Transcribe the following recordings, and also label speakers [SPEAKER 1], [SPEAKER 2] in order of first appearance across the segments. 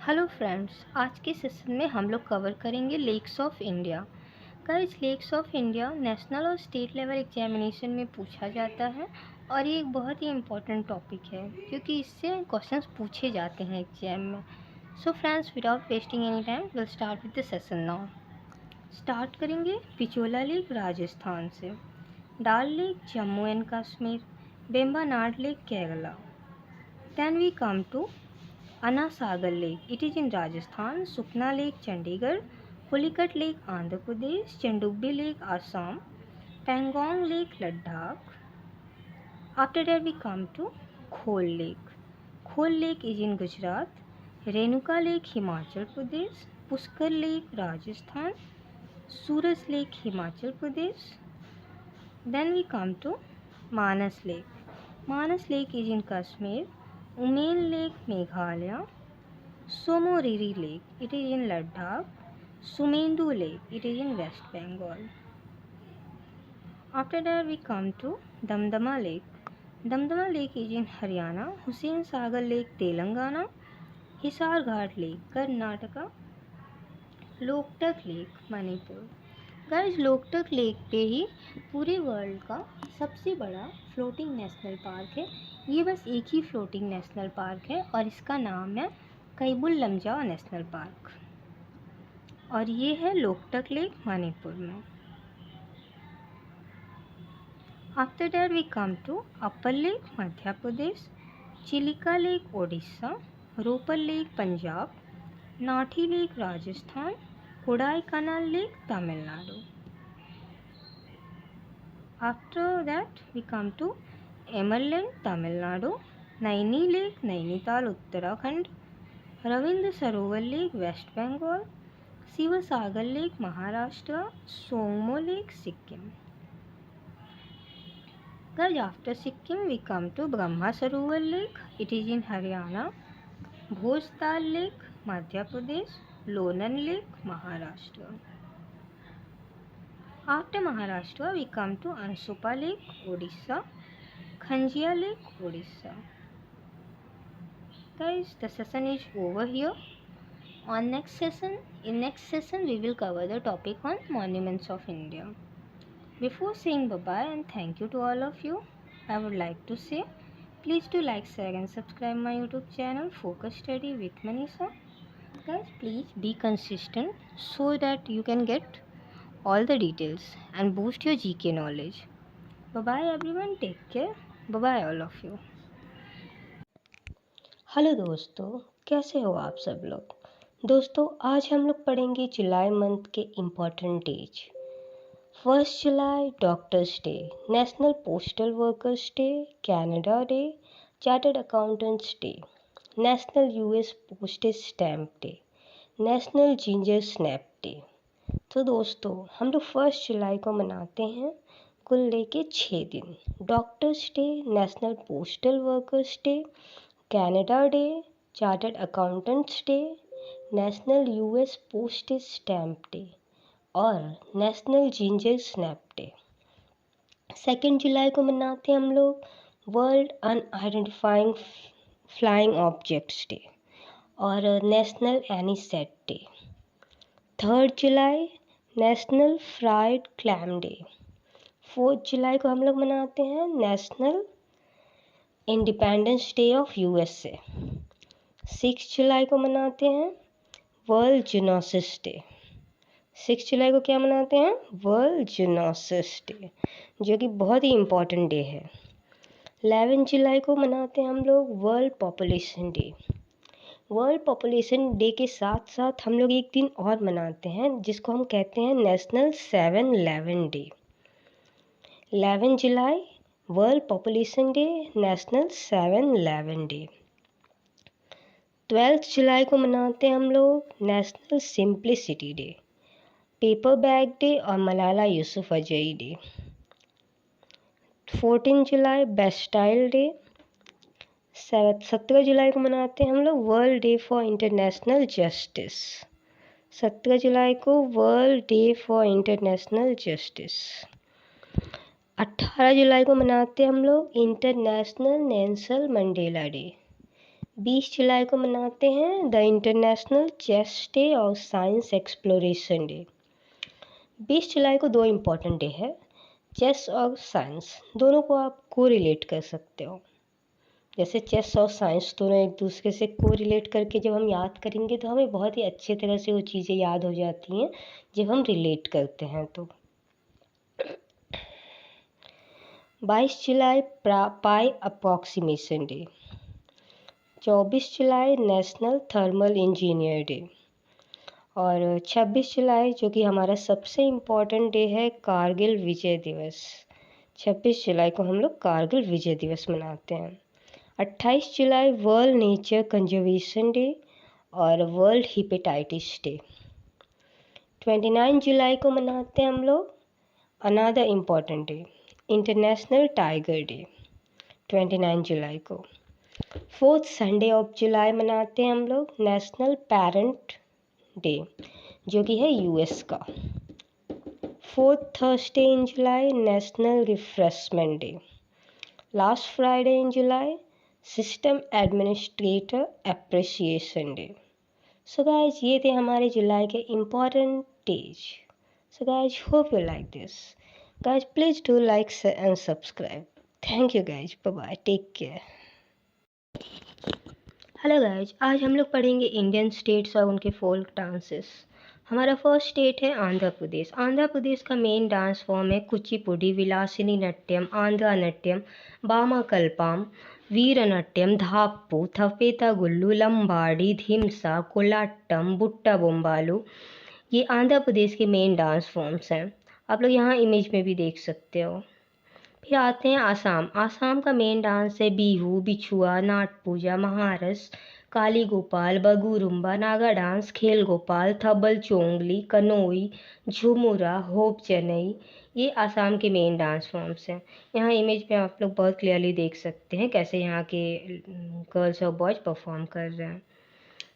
[SPEAKER 1] Hello friends, आज के session में हम लोग कवर करेंगे lakes of India. Guys, lakes of India national और स्टेट लेवल एग्जामिनेशन में पूछा जाता है और ये एक बहुत ही इम्पोर्टेंट टॉपिक है क्योंकि इससे क्वेश्चंस पूछे जाते हैं एग्जाम में। So friends, without wasting any time will start with the session now. Start करेंगे पिचोला लेक राजस्थान से, Dal lake Jammu and Kashmir, Vembanad lake Kerala. Then we come to Anna Sagar Lake. It is in Rajasthan. Sukna Lake, Chandigarh. Pulikat Lake, Andhra Pradesh. Chandugbi Lake, Assam. Pangong Lake, Ladakh. After that we come to Khol Lake. Khol Lake is in Gujarat. Renuka Lake, Himachal Pradesh. Pushkar Lake, Rajasthan. Suraj Lake, Himachal Pradesh. Then we come to Manas Lake. Manas Lake is in Kashmir. Umain Lake, Meghalaya. Somoriri Lake, it is in Ladakh. Sumendu Lake, it is in West Bengal. After that we come to Damdama Lake. Damdama Lake is in Haryana. Hussain Sagar Lake, Telangana. Hisar Ghat Lake, Karnataka. Loktak lake, Manipur. Guys, Loktak lake पे ही पूरे world का सबसे बड़ा floating national park है। ये बस एक ही floating national park है और इसका नाम है कैबुल लमजाओ नेशनल पार्क और ये है लोकटक लेक, मणिपुर में। After that we come to upper lake, Madhya Pradesh. Chilika lake, Odisha. Ropar lake, Punjab. Nathi lake, Rajasthan. Kodaikanal lake, Tamil Nadu. After that we come to Emerald, Tamil Nadu. Naini Lake, Nainital, Uttarakhand. Ravindra Sarovar Lake, West Bengal. Sivasagar Lake, Maharashtra. Songmo Lake, Sikkim. Guys, after Sikkim we come to Brahma Sarovar Lake. It is in Haryana. Bhojtal Lake, Madhya Pradesh. Lonan Lake, Maharashtra. After Maharashtra we come to Ansupa Lake, Odisha. Khanjia Lake, Odisha. Guys, the session is over here. In next session we will cover the topic on monuments of India. Before saying bye-bye and thank you to all of you, I would like to say please do like, share and subscribe my YouTube channel Focus Study with Manisha. Guys, please be consistent so that you can get all the details and boost your GK knowledge. Bye-bye everyone, take care. Bye-bye all of you.
[SPEAKER 2] Hello दोस्तों, कैसे हो आप सब लोग। दोस्तों, आज हम लोग पढ़ेंगे जुलाई मंथ के इम्पॉर्टेंट डेज। 1 जुलाई doctors day, national postal workers day, Canada day, chartered accountants day, national US postage stamp day, national ginger snap day. तो दोस्तों, हम लोग 1 जुलाई को मनाते हैं कुल लेके 6 दिन। Doctors day, national postal workers day, Canada day, chartered accountants day, national US postage stamp day और नेशनल जिंजर स्नैप डे। 2 जुलाई को मनाते हैं हम लोग वर्ल्ड अनआइडेंटिफाइंग फ्लाइंग ऑब्जेक्ट्स डे और नेशनल एनीसेट डे। 3 जुलाई नेशनल फ्राइड क्लैम डे। 4 जुलाई को हम लोग मनाते हैं national independence day of USA. 6 जुलाई को मनाते हैं वर्ल्ड जूनोसिस डे। 6 जुलाई को क्या मनाते हैं? वर्ल्ड जूनोसिस डे, जो कि बहुत ही इम्पोर्टेंट डे है। 11 जुलाई को मनाते हैं हम लोग world population day. World population day के साथ साथ हम लोग एक दिन और मनाते हैं जिसको हम कहते हैं नेशनल 7-11 डे। 11 जुलाई world population day, national 7-11 day. 12 जुलाई को मनाते हैं हम लोग national simplicity day, paper bag day और मलाला यूसुफजई डे। 14 जुलाई बेस्टाइल डे। 17 जुलाई को मनाते हैं हम लोग world day for international justice. 17 जुलाई को world day for international justice. 18 जुलाई को मनाते हैं हम लोग इंटरनेशनल नेल्सन मंडेला डे। 20 जुलाई को मनाते हैं द इंटरनेशनल चेस डे और साइंस एक्सप्लोरेशन डे। 20 जुलाई को दो इम्पॉर्टेंट डे है, चेस और साइंस, दोनों को आप को रिलेट कर सकते हो। जैसे चेस और साइंस दोनों एक दूसरे से को रिलेट करके जब हम याद करेंगे तो हमें बहुत ही अच्छे तरह से वो चीज़ें याद हो जाती हैं जब हम रिलेट करते हैं। तो 22 जुलाई पाई अप्रॉक्सीमेशन डे, 24 जुलाई नेशनल थर्मल इंजीनियर डे और 26 जुलाई जो कि हमारा सबसे इम्पोर्टेंट डे है कारगिल विजय दिवस। 26 जुलाई को हम लोग कारगिल विजय दिवस मनाते हैं। 28 जुलाई वर्ल्ड नेचर कंजर्वेशन डे और वर्ल्ड हिपेटाइटिस डे। 29 जुलाई को मनाते हैं हम लोग another important day international tiger day, 29 जुलाई को। 4th संडे ऑफ जुलाई मनाते हैं हम लोग नेशनल पेरेंट डे जो कि है यूएस का। 4th Thursday in July national refreshment day. Last Friday in July system administrator appreciation day. So guys ये थे हमारे जुलाई के important days. So guys hope you like this. Guys please do like and subscribe. Thank you guys, bye bye, take care.
[SPEAKER 1] Hello guys, आज हम लोग पढ़ेंगे Indian states और उनके फोल्क डांसेस। हमारा फर्स्ट स्टेट है आंध्र प्रदेश। आंध्र प्रदेश का मेन डांस फॉर्म है कुचिपुड़ी, विलासिनी नट्यम, आंध्रा नट्यम, बामाकल्पाम, वीरनाट्यम, धाप्पू, थपेता गुल्लू, लंबाड़ी, धिमसा, कोलाट्टम, बुट्टा बोम्बालू। ये आंध्र प्रदेश के मेन डांस फॉर्म्स हैं। आप लोग यहाँ इमेज में भी देख सकते हो। फिर आते हैं आसाम। आसाम का मेन डांस है बिहू, बिछुआ, नाट पूजा, महारस, काली गोपाल, बगुरुम्बा, नागा डांस, खेल गोपाल, थबल चोंगली, कनोई, झुमुरा, होप चेन्नई। ये आसाम के मेन डांस फॉर्म्स हैं। यहाँ इमेज में आप लोग बहुत क्लियरली देख सकते हैं कैसे यहाँ के गर्ल्स और बॉयज परफॉर्म कर रहे हैं।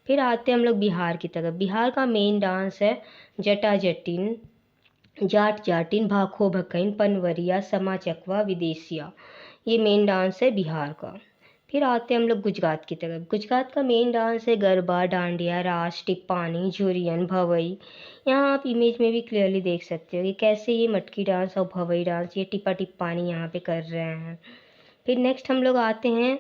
[SPEAKER 1] फिर आते हैं हम लोग बिहार की तरफ। बिहार का मेन डांस है जटा जटिन, जाट जाटिन, भाखो भकैन, पनवरिया, समा चकवा, विदेशिया। ये मेन डांस है बिहार का। फिर आते हैं हम लोग गुजरात की तरफ। गुजरात का मेन डांस है गरबा, डांडिया, रास, टिप्पानी, झुरियन, भवई। यहाँ आप इमेज में भी क्लियरली देख सकते हो कि कैसे ये मटकी डांस और भवई डांस, ये टिप्पा टिप्पानी यहाँ पे कर रहे हैं। फिर नेक्स्ट हम लोग आते हैं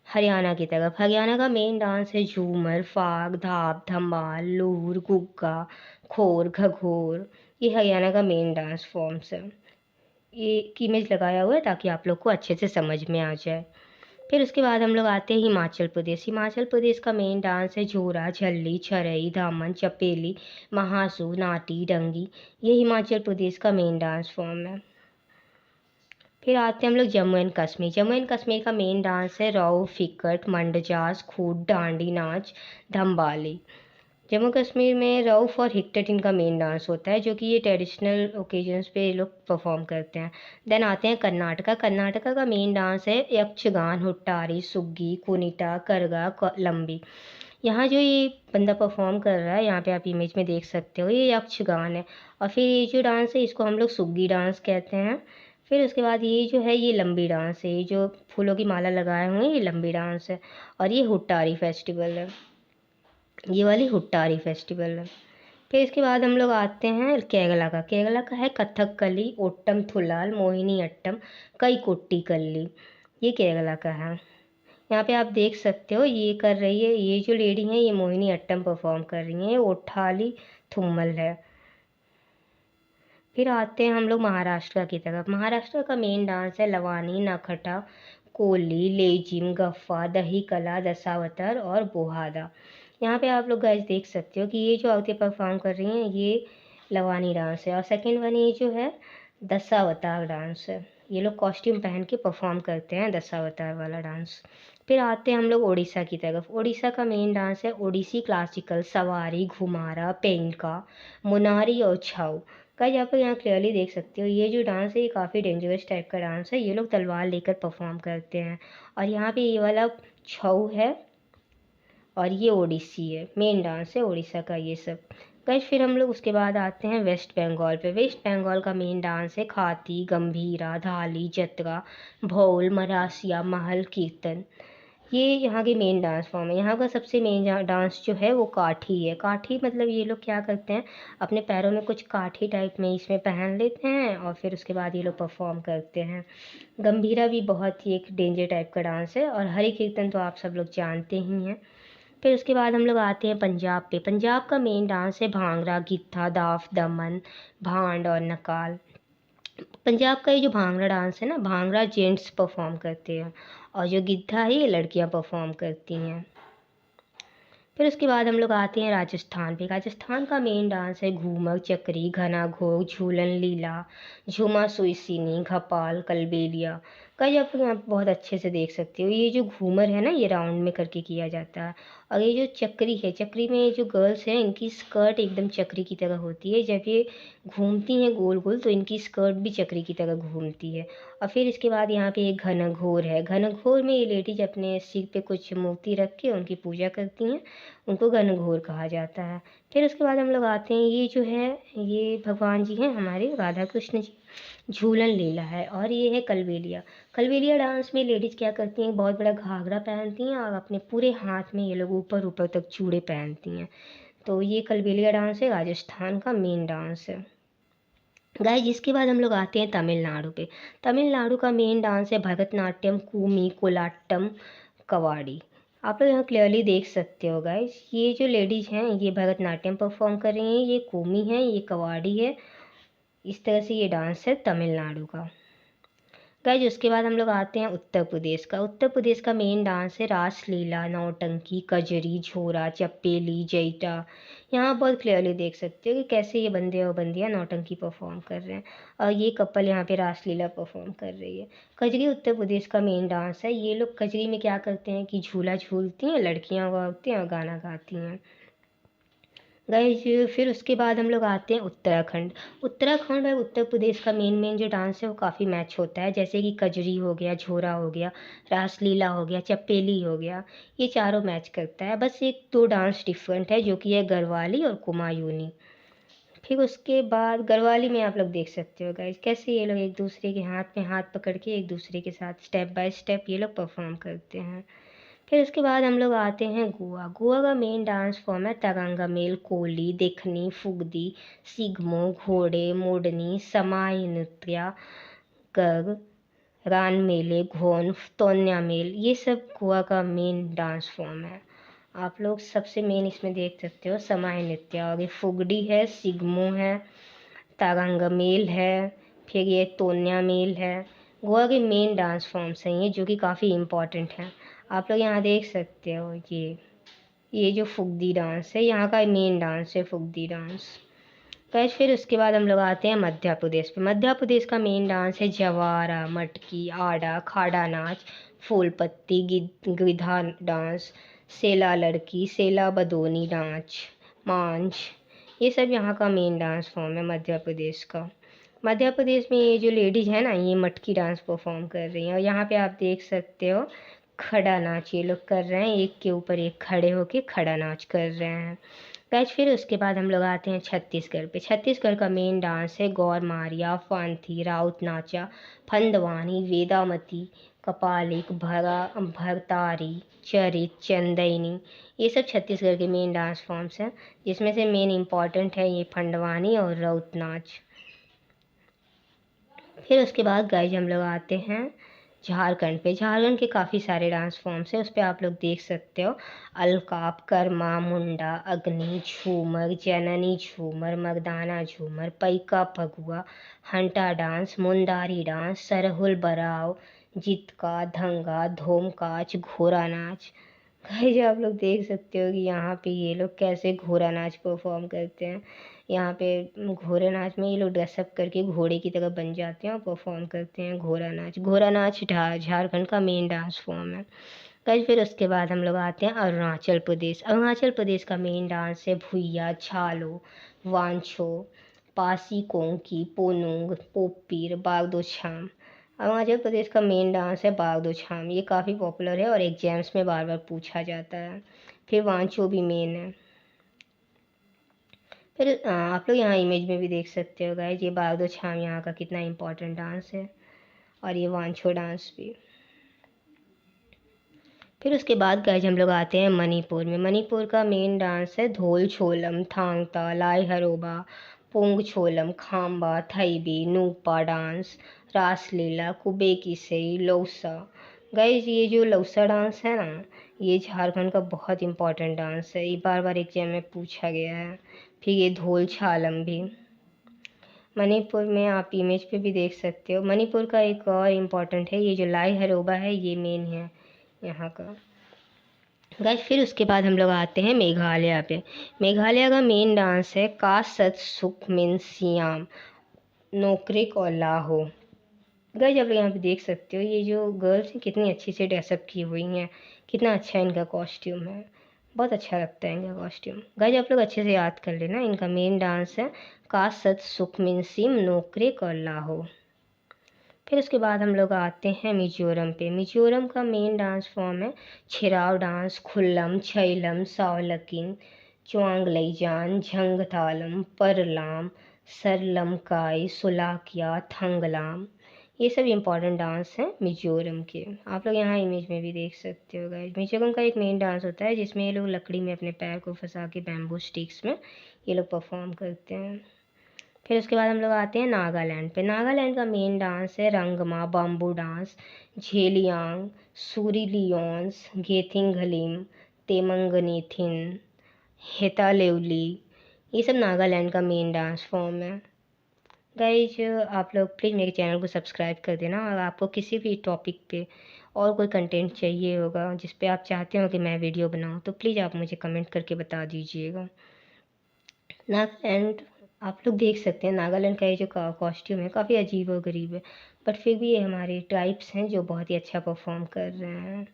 [SPEAKER 1] हरियाणा की तरफ। हरियाणा का मेन डांस है झूमर, फाग, धाप, धमाल, लूर, गुग्गा, खोर, घघोर। ये हरियाणा का मेन डांस फॉर्म्स है। ये इमेज लगाया हुआ है ताकि आप लोग को अच्छे से समझ में आ जाए। फिर उसके बाद हम लोग आते हैं हिमाचल प्रदेश। हिमाचल प्रदेश का मेन डांस है झोरा, झल्ली, छरई, दामन, चपेली, महासू, नाटी, डंगी। ये हिमाचल प्रदेश का मेन डांस फॉर्म है। फिर आते हैं हम लोग जम्मू एंड कश्मीर। जम्मू एंड कश्मीर का मेन डांस है राव, फिकट, मंडजास, खूट, डांडी नाच, धम्बाली। जम्मू कश्मीर में रऊफ और हिक्टट इनका मेन डांस होता है जो कि ये ट्रेडिशनल ओकेजन्स पे ये लोग परफॉर्म करते हैं। देन आते हैं कर्नाटका। कर्नाटका का मेन डांस है यक्षगान, हुट्टारी, सुग्गी, कुनिटा, करगा, लंबी। यहाँ जो ये बंदा परफॉर्म कर रहा है, यहाँ पे आप इमेज में देख सकते हो, ये यक्षगान है। और फिर ये जो डांस है इसको हम लोग सुग्गी डांस कहते हैं। फिर उसके बाद ये जो है ये लंबी डांस है, ये जो फूलों की माला लगाए हुए हैं ये लंबी डांस है। और ये हुट्टारी फेस्टिवल है, ये वाली हुट्टारी फेस्टिवल है। फिर इसके बाद हम लोग आते हैं केरला का। केरला का है कथकली, ओट्टम थुलाल, मोहिनी अट्टम, कई कोट्टी कल्ली। ये केरला का है। यहाँ पे आप देख सकते हो ये कर रही है, ये जो लेडी है ये मोहिनी अट्टम परफॉर्म कर रही हैं, ये ओठाली थुम्मल है। फिर आते हैं हम लोग महाराष्ट्र की तरफ। महाराष्ट्र का मेन डांस है लवानी, नखटा, कोली, लेजिम, गफ्फा, दही कला, दशावतार और बोहादा। यहाँ पे आप लोग गाइस देख सकते हो कि ये जो औरतें परफॉर्म कर रही हैं ये लवानी डांस है और सेकंड वन ये जो है दशावतार डांस है। ये लोग कॉस्ट्यूम पहन के परफॉर्म करते हैं दशावतार वाला डांस। फिर आते हैं हम लोग उड़ीसा की तरफ। उड़ीसा का मेन डांस है ओडिसी क्लासिकल, सवारी, घुमारा, पेंका, मुनारी और छाऊ। गाइस आप यहाँ क्लियरली देख सकते हो ये जो डांस है ये काफ़ी डेंजरस टाइप का डांस है। ये लोग तलवार लेकर परफॉर्म करते हैं और यहाँ पे ये वाला छऊ है और ये ओडिसी है। मेन डांस है उड़ीसा का ये सब। गाइस फिर हम लोग उसके बाद आते हैं वेस्ट बंगाल पे। वेस्ट बंगाल का मेन डांस है खाती, गंभीरा, धाली, जतरा, भौल, मरासिया, महल, कीर्तन। ये यहाँ की मेन डांस फॉर्म है। यहाँ का सबसे मेन डांस जो है वो काठी है। काठी मतलब ये लोग क्या करते हैं, अपने पैरों में कुछ काठी टाइप में इसमें पहन लेते हैं और फिर उसके बाद ये लोग परफॉर्म करते हैं। गंभीरा भी बहुत ही एक डेंजर टाइप का डांस है, और हरि कीर्तन तो आप सब लोग जानते ही हैं। फिर उसके बाद हम लोग आते हैं पंजाब पे। पंजाब का मेन डांस है भांगड़ा, गिद्धा, दाफ, दमन, भांड और नकाल। पंजाब का ये जो भांगड़ा डांस है ना, भांगड़ा जेंट्स परफॉर्म करते हैं और जो गिद्धा है ये लड़कियां परफॉर्म करती हैं। फिर उसके बाद हम लोग आते हैं राजस्थान पे। राजस्थान का मेन डांस है घूमर, चक्री, घना घोर, झूलन, लीला, झूमा, सुईसीनी, घपाल, कलबेलिया। कई आप लोग यहाँ पे बहुत अच्छे से देख सकते हो। ये जो घूमर है ना, ये राउंड में करके किया जाता है। और ये जो चक्री है, चक्री में ये जो गर्ल्स हैं इनकी स्कर्ट एकदम चक्री की तरह होती है। जब ये घूमती हैं गोल गोल तो इनकी स्कर्ट भी चक्री की तरह घूमती है। और फिर इसके बाद यहाँ पे एक घनघोर है। घनघोर में ये लेडीज अपने सिर पे कुछ मूर्ति रख के उनकी पूजा करती हैं, उनको घनघोर कहा जाता है। फिर उसके बाद हम लोग आते हैं, ये जो है ये भगवान जी हैं हमारे राधा कृष्ण जी, झूलन लीला है। और ये है कलबेलिया। कलबेलिया डांस में लेडीज़ क्या करती हैं, बहुत बड़ा घाघरा पहनती हैं और अपने पूरे हाथ में ये लोग ऊपर ऊपर तक चूड़े पहनती हैं। तो ये कलबेलिया डांस है, राजस्थान का मेन डांस है। गाइस जिसके बाद हम लोग आते हैं तमिलनाडु पे। तमिलनाडु का मेन डांस है भरतनाट्यम, कूमी, कोलाट्टम, कवाड़ी। आप लोग यहाँ क्लियरली देख सकते हो गाइस, ये जो लेडीज हैं ये भरतनाट्यम परफॉर्म कर रही हैं, ये कूमी है, ये कवाड़ी है। इस तरह से ये डांस है तमिलनाडु का। गाइज उसके बाद हम लोग आते हैं उत्तर प्रदेश का। उत्तर प्रदेश का मेन डांस है रासलीला, नौटंकी, कजरी, झोरा, चप्पेली, जैटा। यहाँ बहुत क्लियरली देख सकते हो कि कैसे ये बंदे और बंदियाँ नौटंकी परफॉर्म कर रहे हैं और ये कपल यहाँ पे रासलीला परफॉर्म कर रही है। कजरी उत्तर प्रदेश का मेन डांस है। ये लोग कजरी में क्या करते हैं कि झूला झूलती हैं, लड़कियाँ गाती हैं और गाना गाती हैं। गाइज फिर उसके बाद हम लोग आते हैं उत्तराखंड। उत्तराखंड और उत्तर प्रदेश का मेन जो डांस है वो काफ़ी मैच होता है, जैसे कि कजरी हो गया, झोरा हो गया, रासलीला हो गया, चप्पेली हो गया। ये चारों मैच करता है, बस एक दो डांस डिफरेंट है जो कि है गरवाली और कुमायूनी। फिर उसके बाद गरवाली में आप लोग देख सकते हो गाइज कैसे ये लोग एक दूसरे के हाथ में हाथ पकड़ के एक दूसरे के साथ स्टेप बाय स्टेप ये लोग परफॉर्म करते हैं। फिर उसके बाद हम लोग आते हैं गोवा। गोवा का मेन डांस फॉर्म है तगंगामेल, कोली, देखनी, फुगदी, सिग्मो, घोड़े, मोडनी, समाई नृत्य, गग, रान मेले, घोन, तोन्या मेल। ये सब गोवा का मेन डांस फॉर्म है। आप लोग सबसे मेन इसमें देख सकते हो समाई नृत्य, और ये फुगड़ी है, सिग्मो है, तारंगमेल है, फिर ये तोन्या मेल है। गोवा के मेन डांस फॉर्म्स हैं ये, जो कि काफ़ी इम्पॉर्टेंट हैं। आप लोग यहाँ देख सकते हो ये जो फुगदी डांस है, यहाँ का मेन डांस है फुगदी डांस। गाइस फिर उसके बाद हम लोग आते हैं मध्य प्रदेश पे। मध्य प्रदेश का मेन डांस है जवारा, मटकी, आड़ा, खाड़ा नाच, फूलपत्ती, गिद्धा डांस, सेला लड़की, सेला बदोनी नाच, मांझ। ये सब यहाँ का मेन डांस फॉर्म है मध्य प्रदेश का। मध्य प्रदेश में ये जो लेडीज है ना, ये मटकी डांस परफॉर्म कर रही हैं, और यहाँ पे आप देख सकते हो खड़ा नाच ये लोग कर रहे हैं, एक के ऊपर एक खड़े होके खड़ा नाच कर रहे हैं। गाइस फिर उसके बाद हम लोग आते हैं छत्तीसगढ़ पे। छत्तीसगढ़ का मेन डांस है गौर मारिया, फांथी, राउत नाचा, फंदवानी, वेदामती, कपालिक, भरतारी, चरित, चंदैनी। ये सब छत्तीसगढ़ के मेन डांस फॉर्म्स हैं, जिसमें से मेन इम्पॉर्टेंट है ये फंडवानी और राउत नाच। फिर उसके बाद गाइज हम लोग आते हैं झारखंड पे। झारखंड के काफ़ी सारे डांस फॉर्म्स हैं, उस पर आप लोग देख सकते हो अलकाप, कर्मा, मुंडा, अग्नि, झूमर, जननी झूमर, मर्दाना झूमर, पैका फगुआ, हंटा डांस, मुंडारी डांस, सरहुल बराव, जितका, धंगा, धोमकाच, घोड़ा नाच। गाइज आप लोग देख सकते हो कि यहाँ पे ये लोग कैसे घोड़ा नाच परफॉर्म करते हैं। यहाँ पे घोड़े नाच में ये लोग ड्रेसअप करके घोड़े की तरह बन जाते हैं और परफॉर्म करते हैं घोड़ा नाच। घोड़ा नाच झारखंड का मेन डांस फॉर्म है। गाइस फिर उसके बाद हम लोग आते हैं अरुणाचल प्रदेश। अरुणाचल प्रदेश का मेन डांस है भुइया, छालो, वांछो, पासी कोंकी, पोनुंग, पोपीर, बागदो छाम। अरुणाचल प्रदेश का मेन डांस है बागदो छाम। ये काफ़ी पॉपुलर है और एग्जाम्स में बार बार पूछा जाता है। फिर वांचो भी मेन है। फिर आप लोग यहाँ इमेज में भी देख सकते हो गाइस, ये बागदो छाम यहाँ का कितना इम्पोर्टेंट डांस है, और ये वांछो डांस भी। फिर उसके बाद गाइज हम लोग आते हैं मणिपुर में। मणिपुर का मेन डांस है धोल छोलम, थांगता, लाई हरोबा, पोंग छोलम, खाम्बा, थैबी, नूपा डांस, रासलीला, कुबे किसई, लौसा। गाइज ये जो लौसा डांस है ना, ये झारखंड का बहुत इम्पोर्टेंट डांस है, ये बार बार एग्जाम में पूछा गया है। फिर ये धोल छालम भी मणिपुर में आप इमेज पे भी देख सकते हो। मणिपुर का एक और इम्पोर्टेंट है, ये जो लाई हरोबा है ये मेन है यहाँ का। गाइस फिर उसके बाद हम लोग आते हैं मेघालय पे। मेघालय का मेन डांस है का सत सुख मिन सियाम, नोक्रिक और लाहो। गाइस आप लोग यहाँ पे देख सकते हो ये जो गर्ल्स हैं कितनी अच्छी से ड्रेसअप की हुई हैं, कितना अच्छा इनका कॉस्ट्यूम है, बहुत अच्छा लगता है इनका कॉस्ट्यूम। गाइस आप लोग अच्छे से याद कर लेना, इनका मेन डांस है का सत सुख मिन सिम, नोक्रिक और लाहो। फिर उसके बाद हम लोग आते हैं मिजोरम पे। मिजोरम का मेन डांस फॉर्म है छिराव डांस, खुल्लम, छैलम, सावलकिन, चुआंगलेजान, झंगथालम, परलाम, सरलमकाई, सुलाकिया, थंगलाम। ये सब इम्पॉर्टेंट डांस हैं मिजोरम के। आप लोग यहाँ इमेज में भी देख सकते हो गाइस। मिजोरम का एक मेन डांस होता है जिसमें ये लोग लकड़ी में अपने पैर को फंसा के बैम्बू स्टिक्स में ये लोग परफॉर्म करते हैं। फिर उसके बाद हम लोग आते हैं नागालैंड पे। नागालैंड का मेन डांस है रंगमा, बम्बू डांस, झेलियांग, सूरीलियोन्स, गेथिंगलिम, तेमंगनीथिन, हेतालेवली। ये सब नागालैंड का मेन डांस फॉर्म है। गाइज आप लोग प्लीज़ मेरे चैनल को सब्सक्राइब कर देना, और आपको किसी भी टॉपिक पे और कोई कंटेंट चाहिए होगा जिस पे आप चाहते हो कि मैं वीडियो बनाऊँ तो प्लीज़ आप मुझे कमेंट करके बता दीजिएगा। नागालैंड आप लोग देख सकते हैं, नागालैंड का ये जो कॉस्ट्यूम है काफ़ी अजीब और गरीब है, बट फिर भी ये हमारे ट्राइब्स हैं जो बहुत ही अच्छा परफॉर्म कर रहे हैं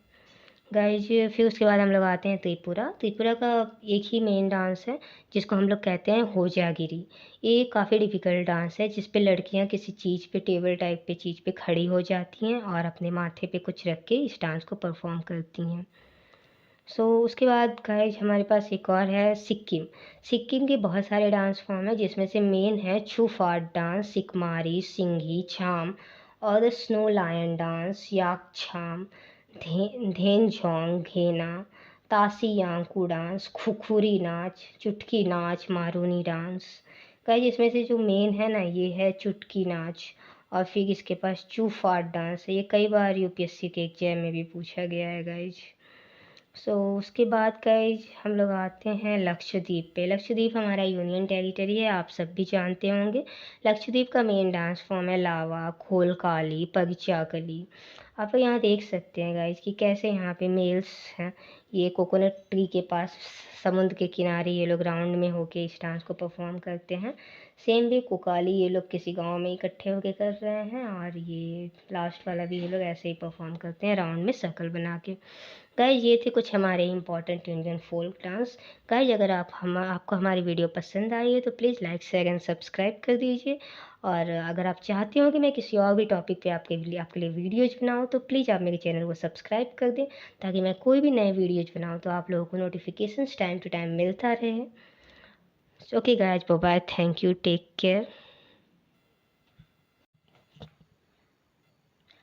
[SPEAKER 1] गाइज। फिर उसके बाद हम लोग आते हैं त्रिपुरा। त्रिपुरा का एक ही मेन डांस है जिसको हम लोग कहते हैं होजागिरी। ये काफ़ी डिफ़िकल्ट डांस है जिस पे लड़कियां किसी चीज़ पे, टेबल टाइप पे चीज़ पे खड़ी हो जाती हैं और अपने माथे पे कुछ रख के इस डांस को परफॉर्म करती हैं। उसके बाद गाइज हमारे पास एक और है सिक्किम। सिक्किम के बहुत सारे डांस फॉर्म है जिसमें से मेन है छूफाट डांस, सिकमारी, सिंघी, छाम और स्नो लायन डांस, याक छाम, धेनझोंग, घेना, तासी यांकू डांस, खुखुरी नाच, चुटकी नाच, मारूनी डांस। गाइज इसमें से जो मेन है ना ये है चुटकी नाच, और फिर इसके पास चूफाट डांस है। ये कई बार यूपीएससी के एग्जाम में भी पूछा गया है गाइज। उसके बाद गाइज हम लोग आते हैं लक्षद्वीप पे। लक्षद्वीप हमारा यूनियन टेरिटरी है, आप सब भी जानते होंगे। लक्षद्वीप का मेन डांस फॉर्म है लावा, खोलकाली, पगचाकली। आप लोग यहाँ देख सकते हैं गाइज कि कैसे यहाँ पे मेल्स हैं, ये कोकोनट ट्री के पास समुद्र के किनारे ये लोग राउंड में होके इस डांस को परफॉर्म करते हैं। सेम भी कोकाली ये लोग किसी गांव में इकट्ठे होके कर रहे हैं, और ये लास्ट वाला भी ये लोग ऐसे ही परफॉर्म करते हैं राउंड में सर्कल बना के। गाइज ये थे कुछ हमारे important Indian folk dance. Guys अगर आपको हमारी वीडियो पसंद आई है तो please like, share and subscribe कर दीजिए। और अगर आप चाहते हो कि मैं किसी और भी टॉपिक पे आपके लिए वीडियोज़ बनाऊँ तो प्लीज़ आप मेरे चैनल को सब्सक्राइब कर दें, ताकि मैं कोई भी नए वीडियोज़ बनाऊँ तो आप लोगों को नोटिफिकेशंस टाइम टू टाइम मिलता रहे। Okay guys, bye bye, thank you, take care.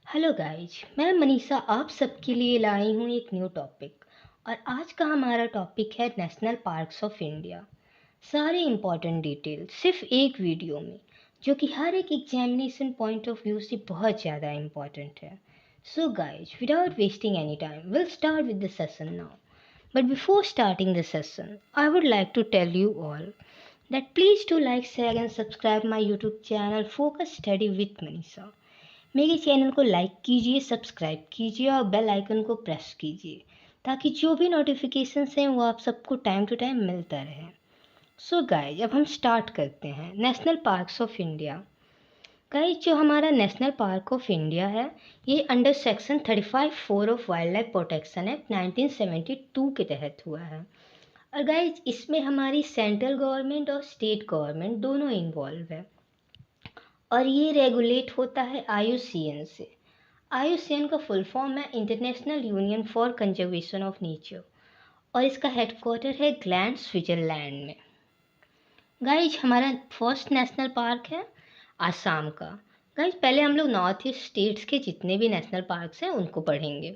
[SPEAKER 1] Hello guys, मैं मनीषा आप सबके लिए लाई हूँ एक न्यू टॉपिक, और आज का हमारा टॉपिक है नेशनल पार्क्स ऑफ इंडिया। सारे इम्पॉर्टेंट डिटेल सिर्फ एक वीडियो में, जो कि हर एक एग्जामिनेशन पॉइंट ऑफ व्यू से बहुत ज़्यादा इम्पॉर्टेंट है। So guys, without wasting any time, will start with the session now. But before starting the session, I would like to tell you all that please do like, share and subscribe my YouTube channel Focus Study with Manisha। मेरे channel को like कीजिए, subscribe कीजिए और bell icon को press कीजिए, ताकि जो भी नोटिफिकेशंस हैं वो आप सबको टाइम टू टाइम मिलता रहे। गाइज अब हम स्टार्ट करते हैं national parks of India. Guys जो हमारा नेशनल पार्क ऑफ इंडिया है ये under section 35(4) of wild life protection act 1972 के तहत हुआ है। और गाइज इसमें हमारी सेंट्रल गवर्नमेंट और स्टेट गवर्नमेंट दोनों इन्वॉल्व है, और ये रेगुलेट होता है IUCN से। IUCN का फुल फॉर्म है international union for conservation of nature, और इसका हेडक्वार्टर है ग्लैंड, स्विट्जरलैंड में। गाइज हमारा फर्स्ट नेशनल पार्क है आसाम का। गाइज पहले हम लोग नॉर्थ ईस्ट स्टेट्स के जितने भी नेशनल पार्क्स हैं उनको पढ़ेंगे।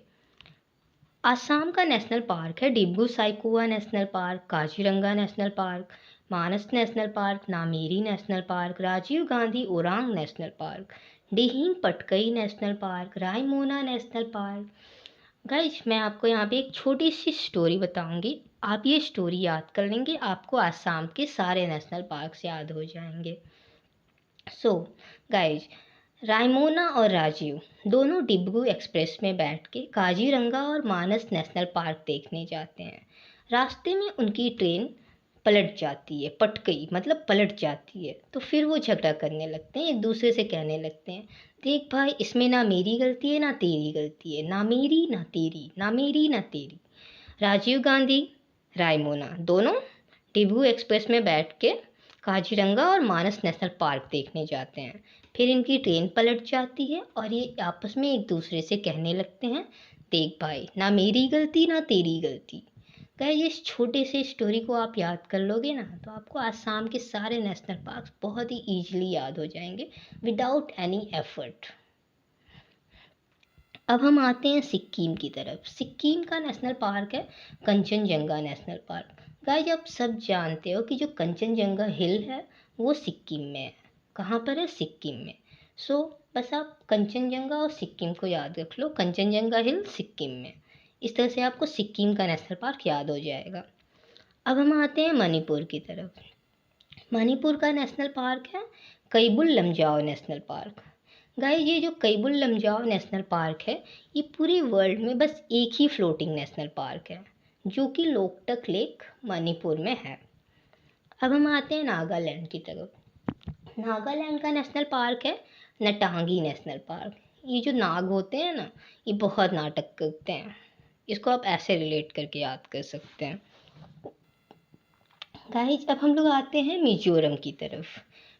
[SPEAKER 1] आसाम का नेशनल पार्क है Dibru Saikhowa national park, Kaziranga national park, Manas national park, Nameri national park, Rajiv Gandhi Orang national park, Dihing Patkai national park, Raimona national park. Guys मैं आपको यहाँ पे एक छोटी सी स्टोरी बताऊंगी, आप ये स्टोरी याद कर लेंगे, आपको आसाम के सारे नेशनल पार्क्स याद हो जाएंगे। सो गाइज, रायमोना और राजीव दोनों डिब्रू एक्सप्रेस में बैठ के काजीरंगा और मानस नेशनल पार्क देखने जाते हैं। रास्ते में उनकी ट्रेन पलट जाती है, पट गई मतलब पलट जाती है। तो फिर वो झगड़ा करने लगते हैं, एक दूसरे से कहने लगते हैं, देख भाई इसमें ना मेरी गलती है ना तेरी गलती है, ना मेरी ना तेरी, ना मेरी ना तेरी। राजीव गांधी रायमोना दोनों डिब्रू एक्सप्रेस में बैठ के काजीरंगा और मानस नेशनल पार्क देखने जाते हैं। फिर इनकी ट्रेन पलट जाती है और ये आपस में एक दूसरे से कहने लगते हैं, देख भाई ना मेरी गलती ना तेरी गलती। गाइस इस छोटे से स्टोरी को आप याद कर लोगे ना तो आपको आसाम के सारे नेशनल पार्क्स बहुत ही ईजिली याद हो जाएंगे विदाउट एनी एफर्ट। अब हम आते हैं सिक्किम की तरफ। सिक्किम का नेशनल पार्क है कंचनजंगा नेशनल पार्क। गाइस आप सब जानते हो कि जो कंचनजंगा हिल है वो सिक्किम में है। कहाँ पर है? सिक्किम में। सो बस आप कंचनजंगा और सिक्किम को याद रख लो, कंचनजंगा हिल सिक्किम में। इस तरह से आपको सिक्किम का नेशनल पार्क याद हो जाएगा। अब हम आते हैं मणिपुर की तरफ। मणिपुर का नेशनल पार्क है Keibul Lamjao national park. Guys ये जो कैबुल लमजाओ नेशनल पार्क है ये पूरे वर्ल्ड में बस एक ही फ्लोटिंग नेशनल पार्क है जो कि लोकटक लेक मणिपुर में है। अब हम आते हैं नागालैंड की तरफ। नागालैंड का नेशनल पार्क है नटांगी नेशनल पार्क। ये जो नाग होते हैं ना ये बहुत नाटक करते हैं, इसको आप ऐसे रिलेट करके याद कर सकते हैं। गाइस अब हम लोग आते हैं मिजोरम की तरफ।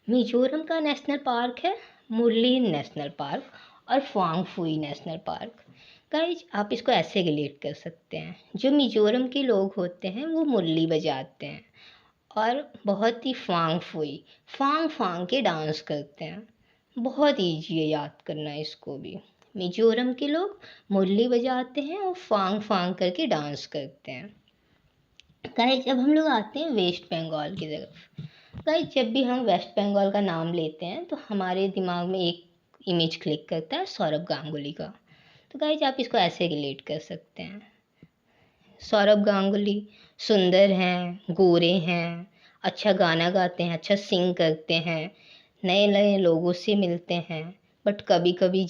[SPEAKER 1] मिजोरम का नेशनल पार्क है मुरलीन नेशनल पार्क और फांगफुई नेशनल पार्क। गाइस आप इसको ऐसे रिलेट कर सकते हैं, जो मिजोरम के लोग होते हैं वो मुरली बजाते हैं और बहुत ही फांग फांग के डांस करते हैं। बहुत ईजी है याद करना इसको भी। मिजोरम के लोग मुरली बजाते हैं और फांग फांग करके डांस करते हैं। गाइस अब हम लोग आते हैं वेस्ट बंगाल की तरफ। गाइस जब भी हम वेस्ट बंगाल का नाम लेते हैं तो हमारे दिमाग में एक इमेज क्लिक करता है सौरभ गांगुली का। तो गाइस आप इसको ऐसे रिलेट कर सकते हैं, सौरभ गांगुली सुंदर हैं, गोरे हैं, अच्छा गाना गाते हैं, अच्छा सिंग करते हैं, नए नए लोगों से मिलते हैं। बट कभी कभी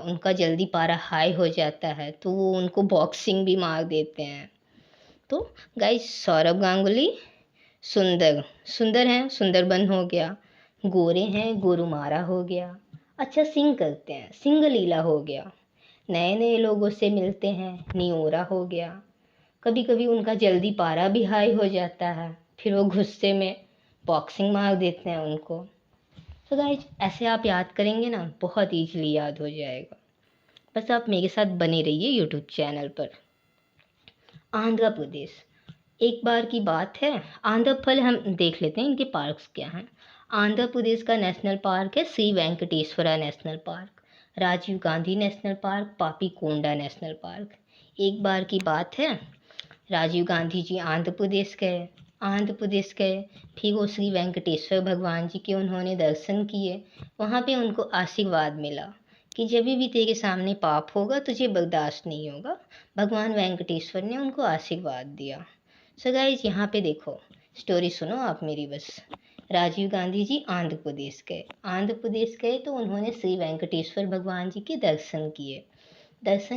[SPEAKER 1] उनका जल्दी पारा हाई हो जाता है तो वो उनको बॉक्सिंग भी मार देते हैं। तो गाइस सौरभ गांगुली सुंदर सुंदर हैं, सुंदरबन हो गया, गोरे हैं गोरुमारा हो गया, अच्छा सिंग करते हैं सिंग लीला हो गया, नए नए लोगों से मिलते हैं नियोरा हो गया। कभी कभी उनका जल्दी पारा भी हाई हो जाता है, फिर वो गुस्से में बॉक्सिंग मार देते हैं उनको। तो गाइस ऐसे आप याद करेंगे ना बहुत ईजिली याद हो जाएगा। बस आप मेरे साथ बने रहिए यूट्यूब चैनल पर। आंध्र प्रदेश, एक बार की बात है, आंध्र पहले हम देख लेते हैं इनके पार्क्स क्या हैं। आंध्र प्रदेश का नेशनल पार्क है Shri Venkateswara national park, Rajiv Gandhi national park, Papi Konda national park. एक बार की बात है, राजीव गांधी जी आंध्र प्रदेश गए, फिर वो श्री वेंकटेश्वर भगवान जी के उन्होंने दर्शन किए। वहाँ पे उनको आशीर्वाद मिला कि जब भी तेरे सामने पाप होगा तुझे बर्दाश्त नहीं होगा। भगवान वेंकटेश्वर ने उनको आशीर्वाद दिया। सो गाइस यहाँ पे देखो, स्टोरी सुनो आप मेरी बस। राजीव गांधी जी आंध्र प्रदेश गए तो उन्होंने श्री वेंकटेश्वर भगवान जी के दर्शन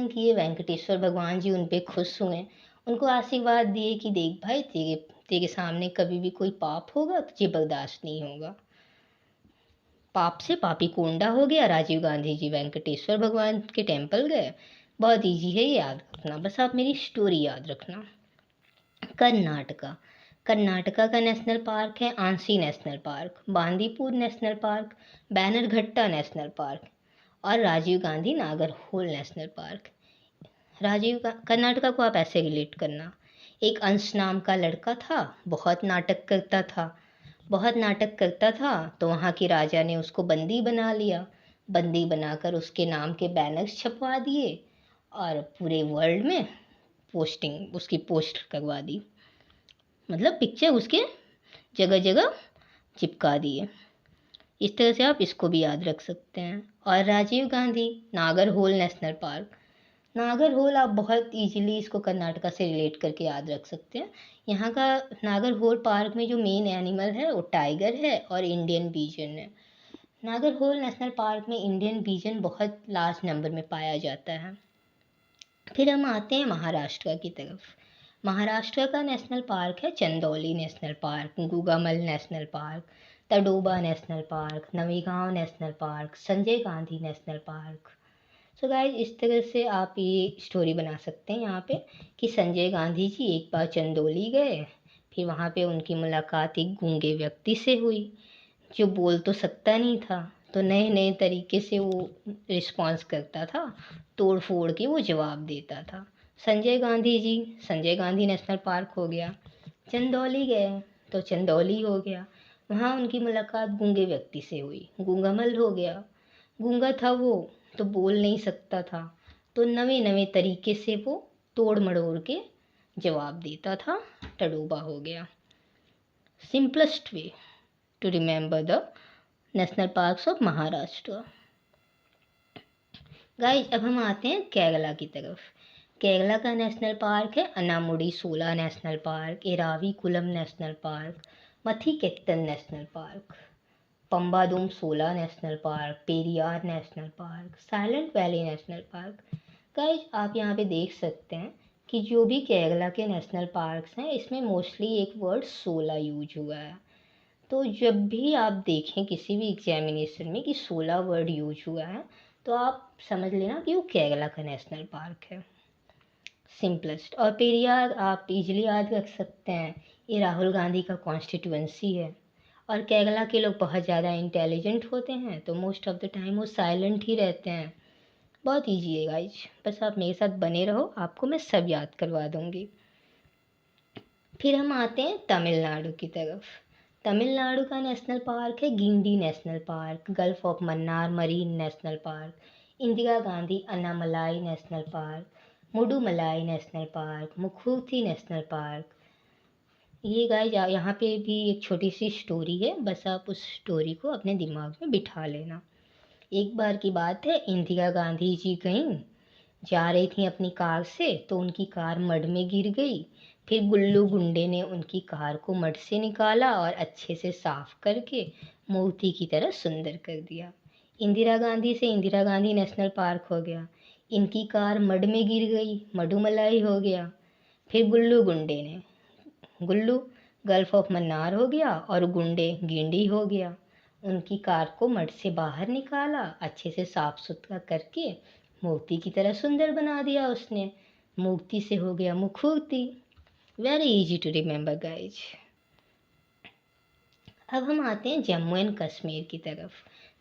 [SPEAKER 1] किए। वेंकटेश्वर भगवान जी उन पे खुश हुए, उनको आशीर्वाद दिए कि देख भाई तेरे तेरे सामने कभी भी कोई पाप होगा तुझे बर्दाश्त नहीं होगा। पाप से पापी कोंडा हो गया। राजीव गांधी जी वेंकटेश्वर भगवान के टेम्पल गए। बहुत इजी है ये याद रखना, बस आप मेरी स्टोरी याद रखना। कर्नाटका का नेशनल पार्क है ANSI national park, Bandipur national park, Bannerghatta national park और राजीव गांधी नागरहोल नेशनल पार्क। कर्नाटका को आप ऐसे रिलेट करना, एक अंश नाम का लड़का था, बहुत नाटक करता था तो वहाँ के राजा ने उसको बंदी बना लिया। बंदी बनाकर उसके नाम के बैनर्स छपवा दिए और पूरे वर्ल्ड में पोस्टिंग, उसकी पोस्ट करवा दी, मतलब पिक्चर उसके जगह जगह चिपका दिए। इस तरह से आप इसको भी याद रख सकते हैं। और राजीव गांधी नागरहोल नेशनल पार्क, नागरहोल आप बहुत इजीली इसको कर्नाटका से रिलेट करके याद रख सकते हैं। यहाँ का नागरहोल पार्क में जो मेन एनिमल है वो टाइगर है और इंडियन बीजन है। नागरहोल नेशनल पार्क में इंडियन बीजन बहुत लार्ज नंबर में पाया जाता है। फिर हम आते हैं महाराष्ट्र की तरफ। महाराष्ट्र का नेशनल पार्क है Chandoli national park, Gugamal national park, Tadoba national park, Navegaon national park, Sanjay Gandhi national park. So guys, इस तरह से आप ये स्टोरी बना सकते हैं यहाँ पे कि संजय गांधी जी एक बार चंदौली गए, फिर वहाँ पे उनकी मुलाकात एक गूंगे व्यक्ति से हुई जो बोल तो सकता नहीं था, तो नए नए तरीके से वो रिस्पॉन्स करता था, तोड़ फोड़ के वो जवाब देता था। संजय गांधी जी, संजय गांधी नेशनल पार्क हो गया। चंदौली गए तो चंदौली हो गया, वहाँ उनकी मुलाकात गूंगे व्यक्ति से हुई, गूंगामल हो गया। गूंगा था वो तो बोल नहीं सकता था, तो नवे नवे तरीके से वो तोड़ मड़ोड़ के जवाब देता था, टडोबा हो गया। Simplest way to remember the national parks of Maharashtra. Guys, अब हम आते हैं केरला की तरफ। केरला का नेशनल पार्क है Anamudi Shola national park, Eravikulam national park, Mathikettan national park, Pambadum Shola national park, Periyar national park, silent valley national park. Guys, आप यहाँ पे देख सकते हैं कि जो भी केरला के नेशनल पार्क्स हैं इसमें मोस्टली एक वर्ड सोला यूज हुआ है। तो जब भी आप देखें किसी भी एग्जामिनेशन में कि 16 वर्ड यूज हुआ है तो आप समझ लेना कि वो केरला का नेशनल पार्क है। सिंपलेस्ट। और पेरियार आप इजीली याद रख सकते हैं, ये राहुल गांधी का कॉन्स्टिट्यूएंसी है। और केरला के लोग बहुत ज़्यादा इंटेलिजेंट होते हैं तो मोस्ट ऑफ द टाइम वो साइलेंट ही रहते हैं। बहुत ईजी है गाइज, बस आप मेरे साथ बने रहो, आपको मैं सब याद करवा दूँगी। फिर हम आते हैं तमिलनाडु की तरफ। तमिलनाडु का नेशनल पार्क है Guindy national park, gulf of Mannar marine national park, Indira Gandhi Annamalai national park, Mudumalai national park, Mukurthi national park. ये गाइस यहाँ पे भी एक छोटी सी स्टोरी है, बस आप उस स्टोरी को अपने दिमाग में बिठा लेना। एक बार की बात है, इंदिरा गांधी जी गईं, जा रही थी अपनी कार से तो उनकी कार मड में गिर गई। फिर गुल्लू गुंडे ने उनकी कार को मड से निकाला और अच्छे से साफ करके मूर्ति की तरह सुंदर कर दिया। इंदिरा गांधी से इंदिरा गांधी नेशनल पार्क हो गया, इनकी कार मड में गिर गई, मडुमलाई हो गया। फिर गुल्लू गुंडे ने, गुल्लू गल्फ ऑफ मन्नार हो गया और गुंडे गिंडी हो गया। उनकी कार को मड से बाहर निकाला, अच्छे से साफ सुथरा करके मूर्ति की तरह सुंदर बना दिया उसने। मूर्ति से हो गया Mukurthi. Very easy to remember guys. अब हम आते हैं जम्मू एंड कश्मीर की तरफ।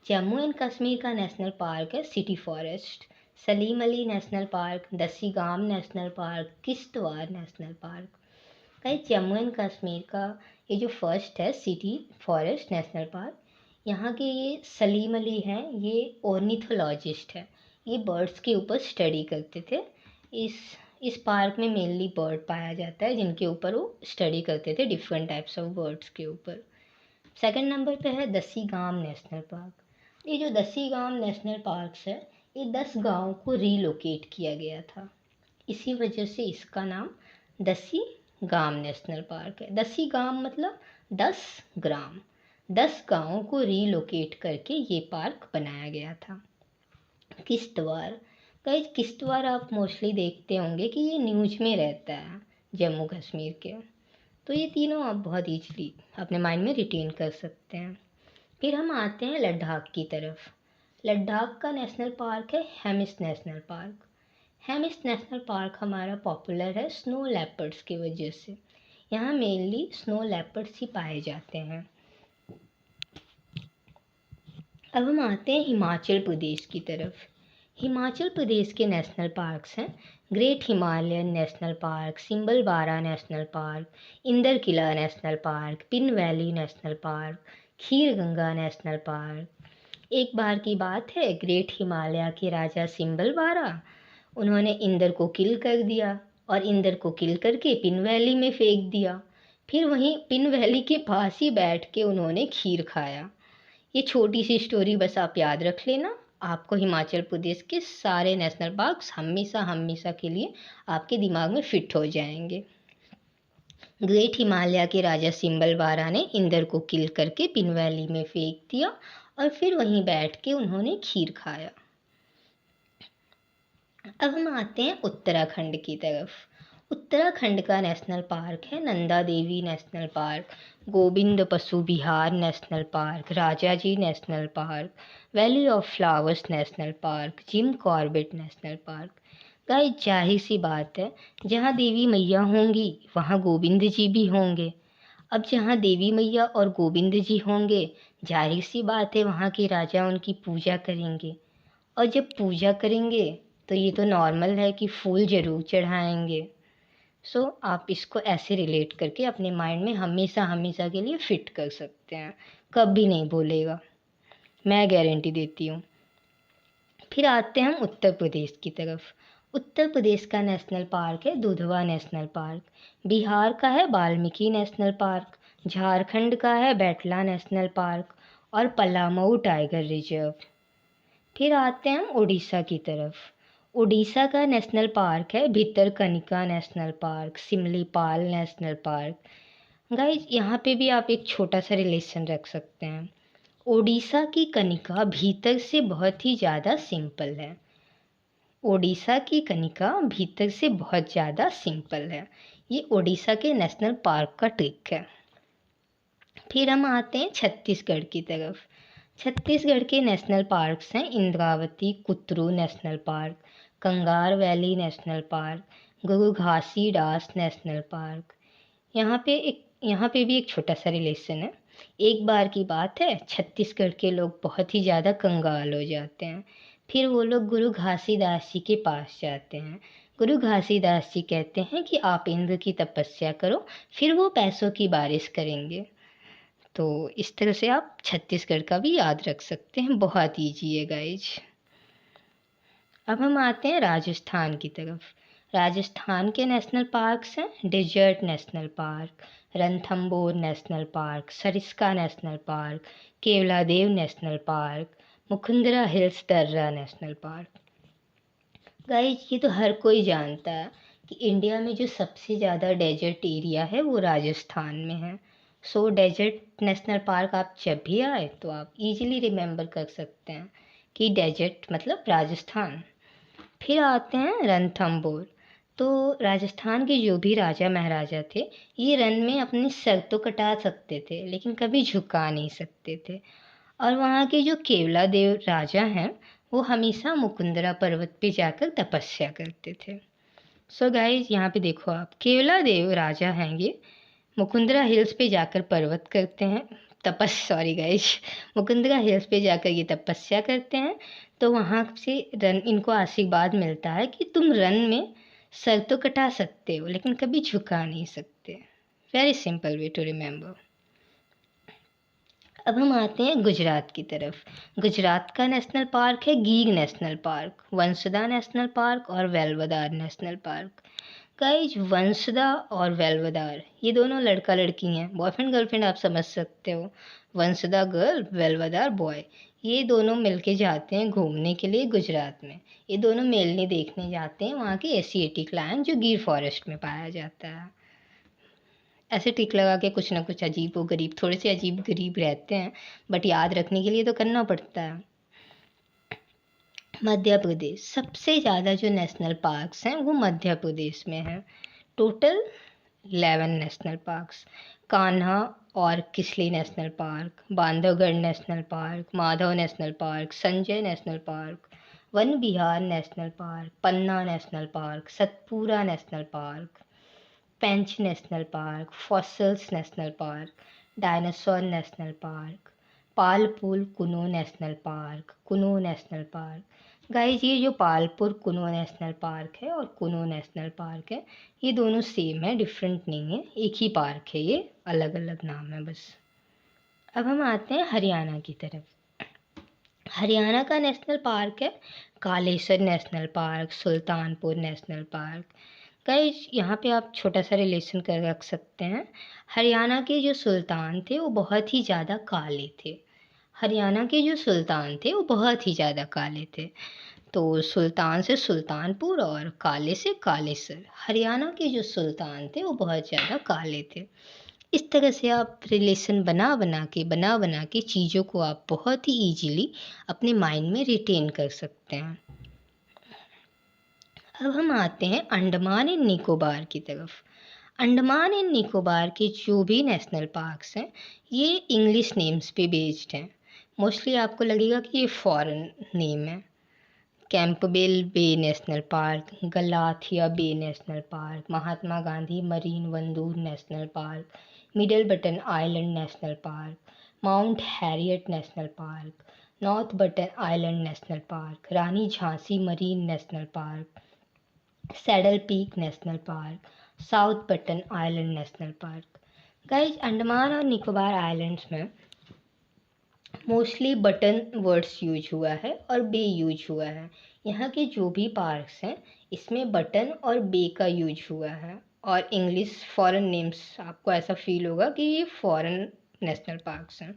[SPEAKER 1] जम्मू एंड कश्मीर का नेशनल पार्क है city forest, Salim Ali national park, Dachigam national park, Kishtwar national park. Guys, Jammu and Kashmir का ये जो फर्स्ट है सिटी फॉरेस्ट नेशनल पार्क, यहाँ के ये सलीम अली हैं, ये ऑर्निथोलॉजिस्ट है, ये बर्ड्स के ऊपर स्टडी करते थे। इस पार्क में मेनली बर्ड पाया जाता है जिनके ऊपर वो स्टडी करते थे, डिफरेंट टाइप्स ऑफ बर्ड्स के ऊपर। सेकंड नंबर पे है दसीगाम नेशनल पार्क। ये जो दसीगाम नेशनल पार्क है, ये 10 गाँव को रीलोकेट किया गया था, इसी वजह से इसका नाम दसी गाम नेशनल पार्क है। दसी गाम मतलब 10 ग्राम, 10 गाँवों को रीलोकेट करके ये पार्क बनाया गया था। किश्तवाड़, गाइस किश्तवाड़ आप मोस्टली देखते होंगे कि ये न्यूज में रहता है जम्मू कश्मीर के, तो ये तीनों आप बहुत ईजली अपने माइंड में रिटेन कर सकते हैं। फिर हम आते हैं लद्दाख की तरफ। लद्दाख का नेशनल पार्क है Hemis national park. Hemis national park हमारा पॉपुलर है स्नो लेपर्ड्स की वजह से, यहाँ मेनली स्नो लेपर्ड्स ही पाए जाते हैं। अब हम आते हैं हिमाचल प्रदेश की तरफ। हिमाचल प्रदेश के नेशनल पार्क्स हैं great Himalayan national park, Simbalbara national park, Inder Kila national park, Pin valley national park, Khir Ganga national park. एक बार की बात है, ग्रेट हिमालय के राजा सिम्बलबारा, उन्होंने इंदर को किल कर दिया और इंद्र को किल करके पिन वैली में फेंक दिया। फिर वहीं पिन वैली के पास ही बैठ के उन्होंने खीर खाया। ये छोटी सी स्टोरी बस आप याद रख लेना, आपको हिमाचल प्रदेश के सारे नेशनल पार्क्स हमेशा हमेशा के लिए आपके दिमाग में फिट हो जाएंगे। ग्रेट हिमालय के राजा सिंबलवारा ने इंद्र को किल करके पिन वैली में फेंक दिया और फिर वहीं बैठ के उन्होंने खीर खाया। अब हम आते हैं उत्तराखंड की तरफ। उत्तराखंड का नेशनल पार्क है Nanda Devi national park, Govind Pashu Vihar national park, Rajaji national park, valley of flowers national park, Jim Corbett national park. Guys जाहिर सी बात है, जहाँ देवी मैया होंगी वहाँ गोविंद जी भी होंगे। अब जहाँ देवी मैया और गोविंद जी होंगे, जाहिर सी बात है वहाँ के राजा उनकी पूजा करेंगे। और जब पूजा करेंगे तो ये तो नॉर्मल है कि फूल ज़रूर चढ़ाएंगे। सो आप इसको ऐसे रिलेट करके अपने माइंड में हमेशा हमेशा के लिए फिट कर सकते हैं, कभी नहीं भूलेगा, मैं गारंटी देती हूँ। फिर आते हैं हम उत्तर प्रदेश की तरफ। उत्तर प्रदेश का नेशनल पार्क है दुधवा नेशनल पार्क, बिहार का है वाल्मीकि नेशनल पार्क, झारखंड का है बेटला नेशनल पार्क और पलामऊ टाइगर रिजर्व। फिर आते हैं हम उड़ीसा की तरफ। उड़ीसा का नेशनल पार्क है Bhitarkanika national park, Simlipal national park. Guys यहाँ पे भी आप एक छोटा सा रिलेशन रख सकते हैं। उड़ीसा की कनिका भीतर से बहुत ही ज़्यादा सिंपल है। उड़ीसा की कनिका भीतर से बहुत ज़्यादा सिंपल है। ये उड़ीसा के नेशनल पार्क का ट्रिक है। फिर हम आते हैं छत्तीसगढ़ की तरफ। छत्तीसगढ़ के नेशनल पार्क्स हैं Indravati Kutru national park, Kanger valley national park, Guru Ghasidas national park. यहाँ पे भी एक छोटा सा रिलेशन है। एक बार की बात है, छत्तीसगढ़ के लोग बहुत ही ज़्यादा कंगाल हो जाते हैं। फिर वो लोग गुरु घासीदास जी के पास जाते हैं। गुरु घासीदास जी कहते हैं कि आप इंद्र की तपस्या करो, फिर वो पैसों की बारिश करेंगे। तो इस तरह से आप छत्तीसगढ़ का भी याद रख सकते हैं, बहुत ईजी है गाइज। अब हम आते हैं राजस्थान की तरफ। राजस्थान के नेशनल पार्क्स हैं desert national park, Ranthambore national park, Sariska national park, Keoladeo national park, Mukundra hills Darrah national park. Guys ये तो हर कोई जानता है कि इंडिया में जो सबसे ज़्यादा डेजर्ट एरिया है वो राजस्थान में है। सो डेजर्ट नेशनल पार्क आप जब भी आए तो आप इजीली रिमेंबर कर सकते हैं कि डेजर्ट मतलब राजस्थान। फिर आते हैं रणथंबोर। तो राजस्थान के जो भी राजा महाराजा थे, ये रण में अपनी सर तो कटा सकते थे लेकिन कभी झुका नहीं सकते थे। और वहाँ के जो केवला देव राजा हैं वो हमेशा मुकुंदरा पर्वत पे जाकर तपस्या करते थे। सो गाइज यहाँ पे देखो आप, केवला देव राजा हैं ये, मुकुंदरा हिल्स पे जाकर पर्वत करते हैं सॉरी गाइज, मुकुंदरा हिल्स पे जाकर ये तपस्या करते हैं। तो वहाँ से रन इनको आशीर्वाद मिलता है कि तुम रन में सर तो कटा सकते हो लेकिन कभी झुका नहीं सकते। Very simple way to remember. अब हम आते हैं गुजरात की तरफ। गुजरात का नेशनल पार्क है Gir national park, Vansda national park और वेलवदार नेशनल पार्क। गाइज वंसदा और वेलवदार ये दोनों लड़का लड़की हैं, बॉयफ्रेंड गर्लफ्रेंड आप समझ सकते हो। वंसदा गर्ल, वेलवदार बॉय, ये दोनों मिलके जाते हैं घूमने के लिए गुजरात में। ये दोनों मेलनी देखने जाते हैं वहाँ के एशियाटिक लायन जो गिर फॉरेस्ट में पाया जाता है। ऐसे टिक लगा के कुछ ना कुछ अजीब व गरीब, थोड़े से अजीब गरीब रहते हैं बट याद रखने के लिए तो करना पड़ता है। मध्य प्रदेश, सबसे ज़्यादा जो नेशनल पार्क्स हैं वो मध्य प्रदेश में हैं। टोटल 11 नेशनल पार्क्स, कान्हा और Kisli national park, Bandhavgarh national park, Madhav national park, Sanjay national park, Van Vihar national park, Panna national park, Satpura national park, Pench national park, fossils national park, dinosaur national park, Palpur Kuno national park, Kuno national park. Guys ये जो Palpur Kuno national park है और कुनो national park है, ये दोनों same है, different नहीं है, एक ही पार्क है, ये अलग अलग नाम है बस। अब हम आते हैं हरियाणा की तरफ। हरियाणा का नेशनल पार्क है Kaleshwar national park, Sultanpur national park. Guys यहाँ पे आप छोटा सा रिलेशन कर रख सकते हैं। हरियाणा के जो सुल्तान थे वो बहुत ही ज़्यादा काले थे। हरियाणा के जो सुल्तान थे वो बहुत ही ज़्यादा काले थे। तो सुल्तान से सुल्तानपुर और काले से कालेसर। हरियाणा के जो सुल्तान थे वो बहुत ज़्यादा काले थे। इस तरह से आप रिलेशन बना बना के चीज़ों को आप बहुत ही ईजीली अपने माइंड में रिटेन कर सकते हैं। अब हम आते हैं अंडमान एंड निकोबार की तरफ। अंडमान एंड निकोबार के जो भी नेशनल पार्क्स हैं ये इंग्लिश नेम्स पे बेस्ड हैं। मोस्टली आपको लगेगा कि ये फॉरेन नेम है। Campbell bay national park, Galathea bay national park, Mahatma Gandhi marine Wandoor national park, middle button island national park, Mount Harriet national park, north button island national park, Rani Jhansi marine national park, saddle peak national park, south button island national park. Guys Andaman और Nicobar islands में mostly button words use हुआ है और बे use हुआ है। यहाँ के जो भी पार्क्स हैं इसमें बटन और बे का यूज हुआ है और इंग्लिश फॉरेन नेम्स आपको ऐसा फील होगा कि ये फॉरेन नेशनल पार्क्स हैं।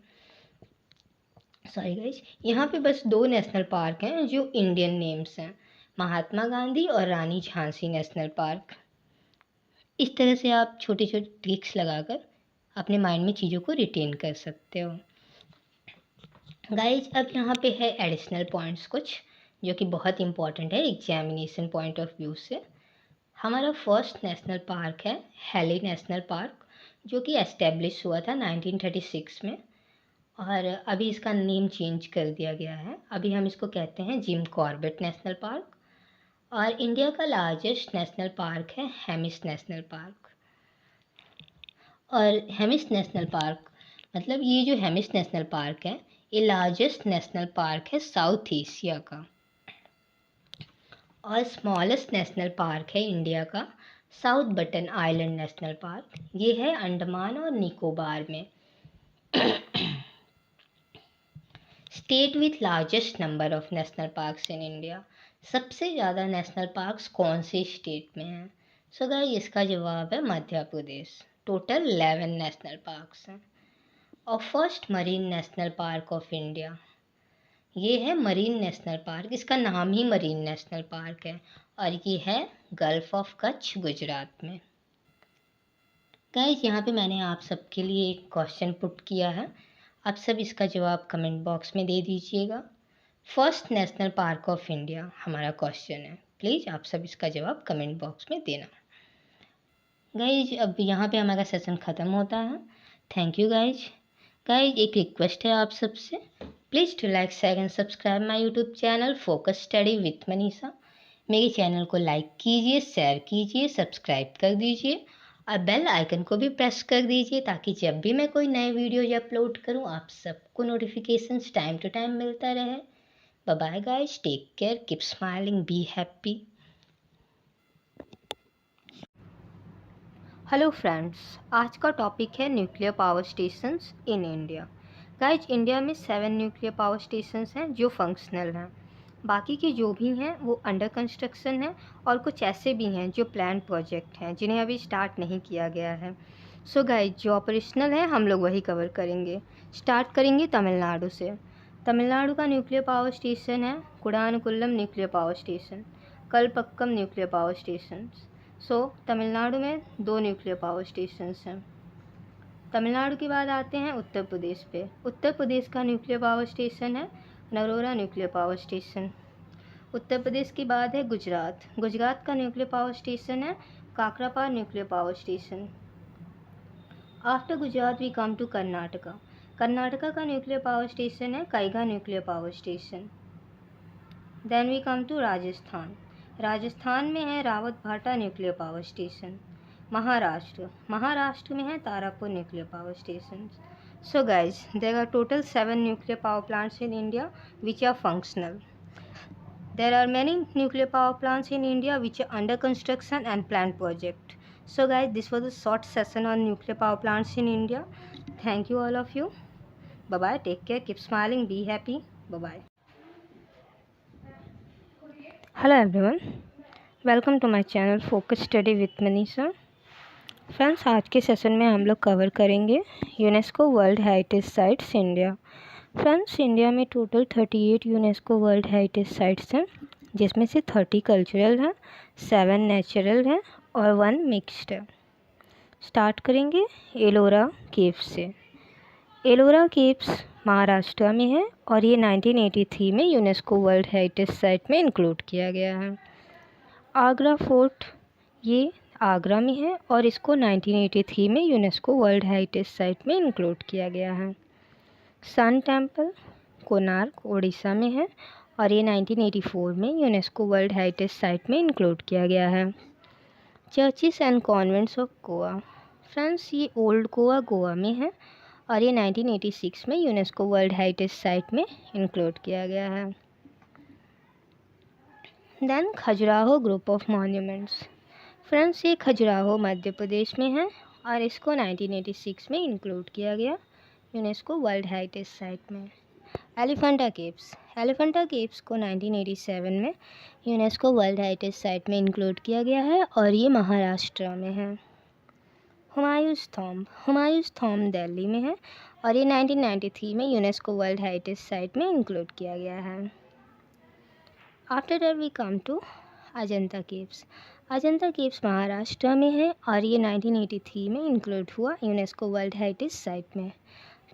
[SPEAKER 1] सॉरी गाइस, यहाँ पे बस 2 नेशनल पार्क हैं जो इंडियन नेम्स हैं, महात्मा गांधी और रानी झांसी नेशनल पार्क। इस तरह से आप छोटे छोटे ट्रिक्स लगाकर अपने माइंड में चीज़ों को रिटेन कर सकते हो। गाइज अब यहाँ पे है एडिशनल पॉइंट्स कुछ जो कि बहुत इंपॉर्टेंट है एग्जामिनेशन पॉइंट ऑफ व्यू से। हमारा फर्स्ट नेशनल पार्क है हेली नेशनल पार्क, जो कि एस्टेब्लिश हुआ था 1936 में और अभी इसका नेम चेंज कर दिया गया है। अभी हम इसको कहते हैं जिम कॉर्बेट नेशनल पार्क। और इंडिया का लार्जेस्ट नेशनल पार्क है हेमिस नेशनल पार्क। और हेमिस नेशनल पार्क मतलब ये जो हेमिस नेशनल पार्क है ये लार्जेस्ट नेशनल पार्क है साउथ एशिया का और स्मॉलेस्ट नेशनल पार्क है इंडिया का south button island national park. ये है अंडमान और निकोबार में। State with largest number of national parks in India. सबसे ज़्यादा नेशनल पार्क्स कौन से स्टेट में हैं? सो गाइस इसका जवाब है Madhya Pradesh. Total 11 national parks हैं। और first marine national park of India ये है मरीन नेशनल पार्क। इसका नाम ही मरीन नेशनल पार्क है और ये है गल्फ ऑफ कच्छ गुजरात में। गाइस यहाँ पे मैंने आप सबके लिए एक क्वेश्चन पुट किया है, आप सब इसका जवाब कमेंट बॉक्स में दे दीजिएगा। First national park of India हमारा क्वेश्चन है, प्लीज़ आप सब इसका जवाब कमेंट बॉक्स में देना। गाइज अब यहाँ पे हमारा सेशन ख़त्म होता है। Thank you guys. गाइज एक रिक्वेस्ट है आप सबसे, please to like share and subscribe my YouTube channel focus study with Manisha. मेरे चैनल को लाइक कीजिए, शेयर कीजिए, सब्सक्राइब कर दीजिए और बेल आइकन को भी प्रेस कर दीजिए ताकि जब भी मैं कोई नए वीडियो अपलोड करूं आप सबको नोटिफिकेशंस टाइम टू टाइम मिलता रहे। Bye bye guys, take care, keep smiling, be happy. Hello friends, आज का टॉपिक है nuclear power stations in India. Guys India में 7 न्यूक्लियर पावर स्टेशंस हैं जो फंक्शनल हैं। बाकी के जो भी हैं वो अंडर कंस्ट्रक्शन हैं और कुछ ऐसे भी हैं जो प्लान प्रोजेक्ट हैं जिन्हें अभी स्टार्ट नहीं किया गया है। सो गाइज जो ऑपरेशनल है हम लोग वही कवर करेंगे। स्टार्ट करेंगे तमिलनाडु से। तमिलनाडु का न्यूक्लियर पावर स्टेशन है Kudankulam nuclear power station, Kalpakkam nuclear power station. Tamil Nadu में 2 न्यूक्लियर पावर स्टेशंस हैं। तमिलनाडु के बाद आते हैं उत्तर प्रदेश पे। उत्तर प्रदेश का न्यूक्लियर पावर स्टेशन है Narora nuclear power station. Uttar Pradesh के बाद है गुजरात। गुजरात का न्यूक्लियर पावर स्टेशन है Kakrapar nuclear power station. After Gujarat we come to Karnataka. Karnataka का न्यूक्लियर पावर स्टेशन है Kaiga nuclear power station. Then we come to Rajasthan. Rajasthan में है रावत भाटा न्यूक्लियर पावर स्टेशन। महाराष्ट्र में है Tarapur nuclear power station. So guys there are total 7 nuclear power plants in India which are functional. There are many nuclear power plants in India which are under construction and planned project. So guys, this was a short session on nuclear power plants in India. Thank you all of you. Bye bye. Take care. Keep smiling. Be happy. Bye bye. Hello everyone. Welcome to my channel focus study with Manisha. Friends, आज के session में हम लोग cover करेंगे UNESCO world heritage sites India. Friends, India में total 38 UNESCO world heritage sites हैं, जिसमें से 30 कल्चरल हैं, 7 नेचुरल हैं और 1 मिक्स्ड है। स्टार्ट करेंगे एलोरा केव्स से। एलोरा केव्स महाराष्ट्र में है और ये 1983 में यूनेस्को वर्ल्ड हेरिटेज साइट में इंक्लूड किया गया है। आगरा फोर्ट, ये आगरा में है और इसको 1983 में यूनेस्को वर्ल्ड हेरिटेज साइट में इंक्लूड किया गया है। सन टेम्पल कोणार्क उड़ीसा में है और ये 1984 में यूनेस्को वर्ल्ड हेरिटेज साइट में इंक्लूड किया गया है। Churches and convents of Goa. Friends, ये ओल्ड गोवा गोवा में है और ये 1986 में यूनेस्को वर्ल्ड हेरिटेज साइट में इंक्लूड किया गया है। Then Khajuraho group of monuments. Friends, ये खजुराहो मध्य प्रदेश में है और इसको 1986 में इंक्लूड किया गया यूनेस्को वर्ल्ड हेरिटेज साइट में। एलिफेंटा केव्स। एलिफेंटा केव्स को 1987 में यूनेस्को वर्ल्ड हेरिटेज साइट में इंक्लूड किया गया है और ये महाराष्ट्र में है। हुमायूंस थॉम्ब। हुमायूंस थॉम्ब दिल्ली में है और ये 1993 में यूनेस्को वर्ल्ड हेरिटेज साइट में इंक्लूड किया गया है। After that we come to Ajanta caves. Ajanta caves Maharashtra में है और ये 1983 में इंक्लूड हुआ यूनेस्को वर्ल्ड हेरिटेज साइट में।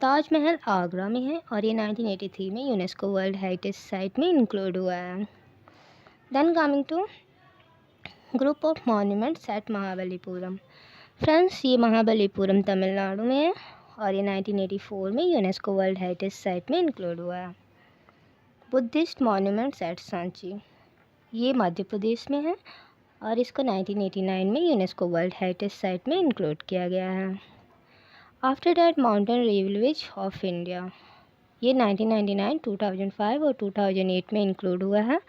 [SPEAKER 1] ताजमहल आगरा में है और ये 1983 में यूनेस्को वर्ल्ड हेरिटेज साइट में इंक्लूड हुआ है। Then coming to group of monuments at Mahabalipuram. Friends, ये महाबलीपुरम तमिलनाडु में है और ये 1984 में यूनेस्को वर्ल्ड हेरिटेज साइट में इंक्लूड हुआ है। बुद्धिस्ट मॉन्यूमेंट्स एट सांची, ये मध्य प्रदेश में है और इसको 1989 में यूनेस्को वर्ल्ड हेरिटेज साइट में इंक्लूड किया गया है। After that mountain railways of India, ये 1999, 2005 और 2008 में इंक्लूड हुआ है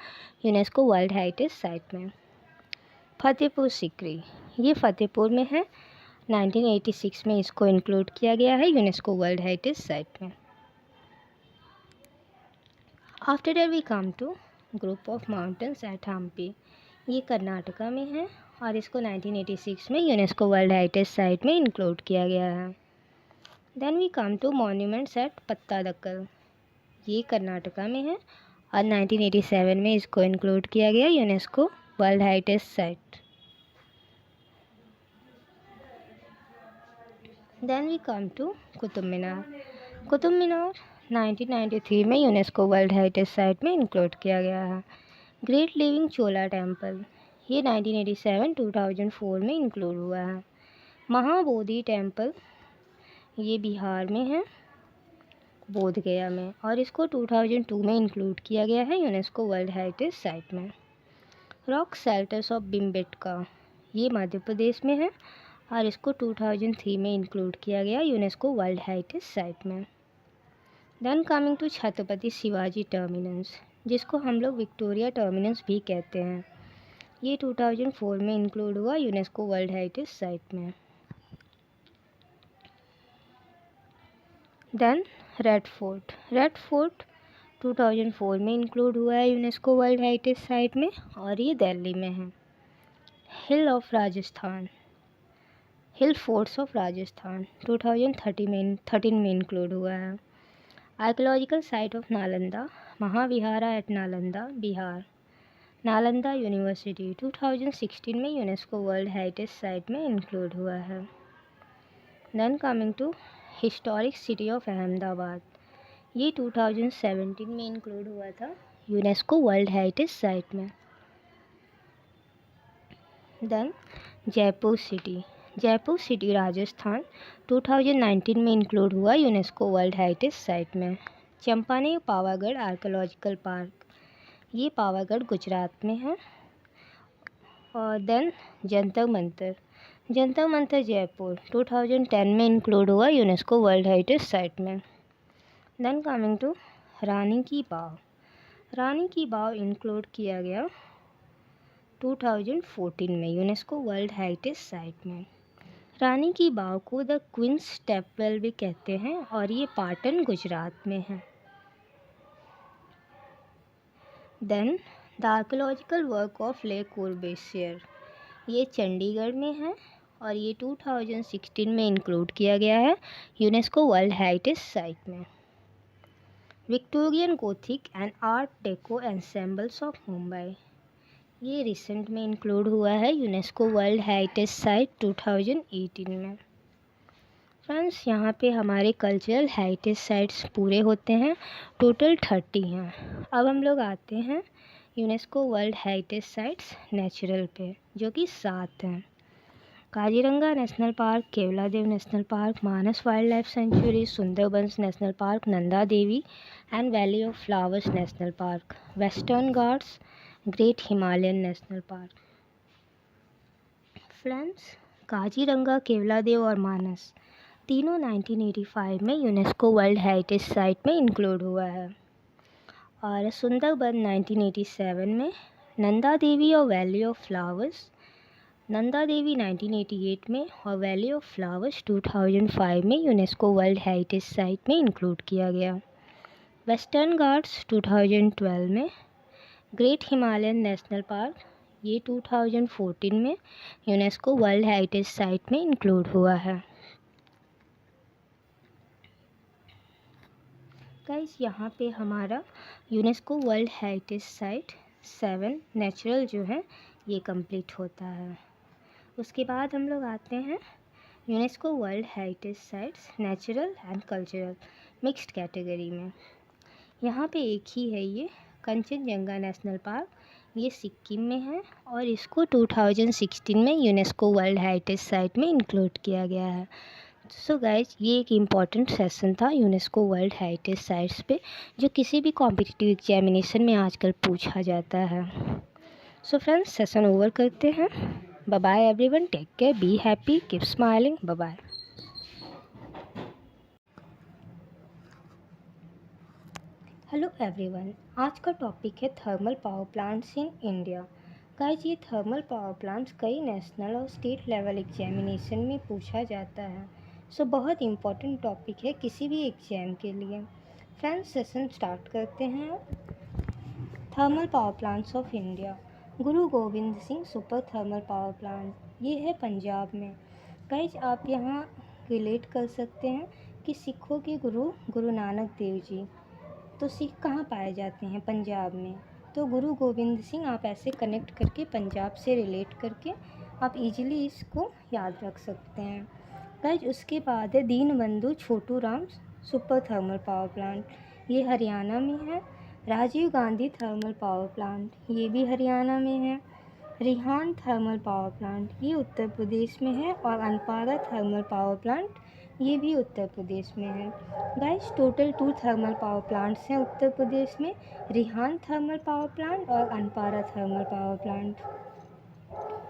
[SPEAKER 1] यूनेस्को वर्ल्ड हेरिटेज साइट में। फतेहपुर सीकरी, ये फतेहपुर में है, 1986 में इसको इंक्लूड किया गया है यूनेस्को वर्ल्ड हेरिटेज साइट में। After that we come to group of mountains at Hampi, ये कर्नाटका में है और इसको 1986 में यूनेस्को वर्ल्ड हेरिटेज साइट में इंक्लूड किया गया है। Then we come to monuments at Pattadakal, ये कर्नाटका में है और 1987 में इसको इंक्लूड किया गया UNESCO world heritage site. Then we come to Qutub Minar. Qutub Minar 1993 में यूनेस्को वर्ल्ड हेरिटेज साइट में इंक्लूड किया गया है। ग्रेट लिविंग चोला टेम्पल, ये 1987, 2004 में इंक्लूड हुआ है। महाबोधि टेम्पल, ये बिहार में है, बोध गया में, और इसको 2002 में इंक्लूड किया गया है यूनेस्को वर्ल्ड हेरिटेज साइट में। रॉक शेल्टर्स ऑफ भिमबेटका, ये मध्य प्रदेश में है और इसको 2003 में इंक्लूड किया गया यूनेस्को वर्ल्ड हेरिटेज साइट में। Then coming to Chhatrapati Shivaji terminus, जिसको हम लोग विक्टोरिया टर्मिनस भी कहते हैं, ये 2004 में इंक्लूड हुआ यूनेस्को वर्ल्ड हेरिटेज साइट में। Then red fort. Red fort 2004 में इंक्लूड हुआ है यूनेस्को वर्ल्ड हेरिटेज साइट में और ये दिल्ली में है। Hill of Rajasthan, hill forts of Rajasthan 2013 में इंक्लूड हुआ है। Archaeological site of Nalanda, Mahavihara at Nalanda Bihar, Nalanda university 2016 में यूनेस्को वर्ल्ड हेरिटेज साइट में इंक्लूड हुआ है। Then coming to historic city of Ahmedabad, ये 2017 में इंक्लूड हुआ था यूनेस्को वर्ल्ड हेरिटेज साइट में। Then Jaipur city, Jaipur city Rajasthan 2019 में इंक्लूड हुआ यूनेस्को वर्ल्ड हेरिटेज साइट में। चंपानेर पावागढ़ आर्कियोलॉजिकल पार्क, ये पावागढ़ गुजरात में है। और देन जंतर मंतर, जंतर मंतर जयपुर 2010 में इंक्लूड हुआ यूनेस्को वर्ल्ड हेरिटेज साइट में। देन कमिंग टू रानी की बाव, रानी की बाव इंक्लूड किया गया 2014 में यूनेस्को वर्ल्ड हेरिटेज साइट में। रानी की बाव को द क्वींस स्टेपवेल भी कहते हैं और ये पाटन गुजरात में है। Then the archaeological work of le Corbusier, ये चंडीगढ़ में है और ये 2016 में इंक्लूड किया गया है यूनेस्को वर्ल्ड हेरिटेज साइट में। Victorian gothic and art deco ensembles of Mumbai, ये रिसेंट में इंक्लूड हुआ है यूनेस्को वर्ल्ड हेरिटेज साइट 2018 में। फ्रेंड्स, यहाँ पे हमारे कल्चरल हेरिटेज साइट्स पूरे होते हैं, टोटल 30 हैं। अब हम लोग आते हैं UNESCO world heritage sites natural पे, जो कि 7 हैं। Kaziranga national park, Keoladeo national park, Manas wild life sanctuary, Sundarbans national park, Nanda Devi and valley of flowers national park, western Ghats, great Himalayan national park. Friends, Kaziranga, Keoladeo और मानस तीनों 1985 में यूनेस्को वर्ल्ड हेरिटेज साइट में इंक्लूड हुआ है और सुंदरबन 1987 में, नंदा देवी और valley of flowers Nanda Devi 1988 में और वैली ऑफ फ्लावर्स 2005 में यूनेस्को वर्ल्ड हेरिटेज साइट में इंक्लूड किया गया। वेस्टर्न घाट्स 2012 में, ग्रेट हिमालयन नेशनल पार्क ये 2014 में यूनेस्को वर्ल्ड हेरिटेज साइट में इंक्लूड हुआ है। गाइस, यहाँ पे हमारा UNESCO world heritage site 7 natural जो है ये कंप्लीट होता है। उसके बाद हम लोग आते हैं UNESCO world heritage sites natural and cultural mixed category में। यहाँ पे एक ही है ये कंचनजंगा नेशनल पार्क, ये सिक्किम में है और इसको 2016 में यूनेस्को वर्ल्ड हेरिटेज साइट में इंक्लूड किया गया है। सो गाइज, ये एक इम्पॉर्टेंट सेशन था यूनेस्को वर्ल्ड हेरिटेज साइट्स पे, जो किसी भी कॉम्पिटिटिव एग्जामिनेशन में आजकल पूछा जाता है। सो फ्रेंड्स, सेशन ओवर करते हैं। Bye bye everyone, take care, be happy, keep smiling, bye bye. Hello everyone, आज का टॉपिक है thermal power plants in India. Guys, ये थर्मल पावर प्लांट्स कई नेशनल और स्टेट लेवल एग्जामिनेशन में पूछा जाता है। सो बहुत इम्पोर्टेंट टॉपिक है किसी भी एग्जाम के लिए। फ्रेंड्स, सेशन स्टार्ट करते हैं। Thermal power plants of India, Guru Gobind Singh super thermal power plant, ये है पंजाब में। गाइज, आप यहाँ रिलेट कर सकते हैं कि सिखों के गुरु गुरु नानक देव जी, तो सिख कहाँ पाए जाते हैं? पंजाब में। तो गुरु गोविंद सिंह आप ऐसे कनेक्ट करके पंजाब से रिलेट करके आप इजीली इसको याद रख सकते हैं। गाइज, उसके बाद है Deenbandhu Chhotu Ram super thermal power plant, ये हरियाणा में है। Rajiv Gandhi thermal power plant, ये भी हरियाणा में है। रिहान थर्मल पावर प्लांट, ये उत्तर प्रदेश में है। और अनपारा थर्मल पावर प्लांट, ये भी उत्तर प्रदेश में है। Guys, total 2 thermal power plants हैं उत्तर प्रदेश में, रिहान थर्मल पावर प्लांट और अनपारा थर्मल पावर प्लांट।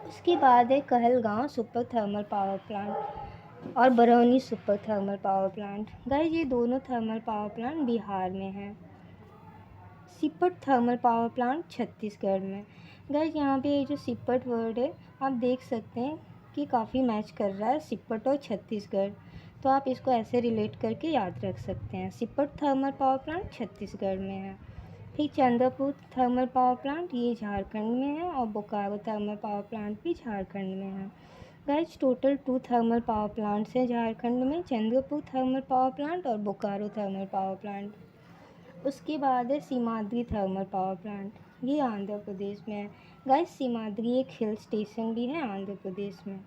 [SPEAKER 1] उसके बाद है Kahalgaon super thermal power plant और Barauni super thermal power plant. Guys, ये दोनों थर्मल पावर प्लांट बिहार में हैं। Sipat thermal power plant Chhattisgarh में। गाइस, यहाँ पे ये जो सिपट वर्ड है आप देख सकते हैं कि काफ़ी मैच कर रहा है सिपट और छत्तीसगढ़, तो आप इसको ऐसे रिलेट करके याद रख सकते हैं। Sipat thermal power plant Chhattisgarh में है। फिर चंद्रपुर थर्मल पावर प्लांट, ये झारखंड में है। और बोकारो थर्मल पावर प्लांट भी झारखंड में है। Guys, total 2 thermal power plants हैं झारखंड में, चंद्रपुर थर्मल पावर प्लांट और बोकारो थर्मल पावर प्लांट। उसके बाद है सीमाद्री थर्मल पावर प्लांट, ये आंध्र प्रदेश में है। गाइस, सीमाद्री एक हिल स्टेशन भी है आंध्र प्रदेश में।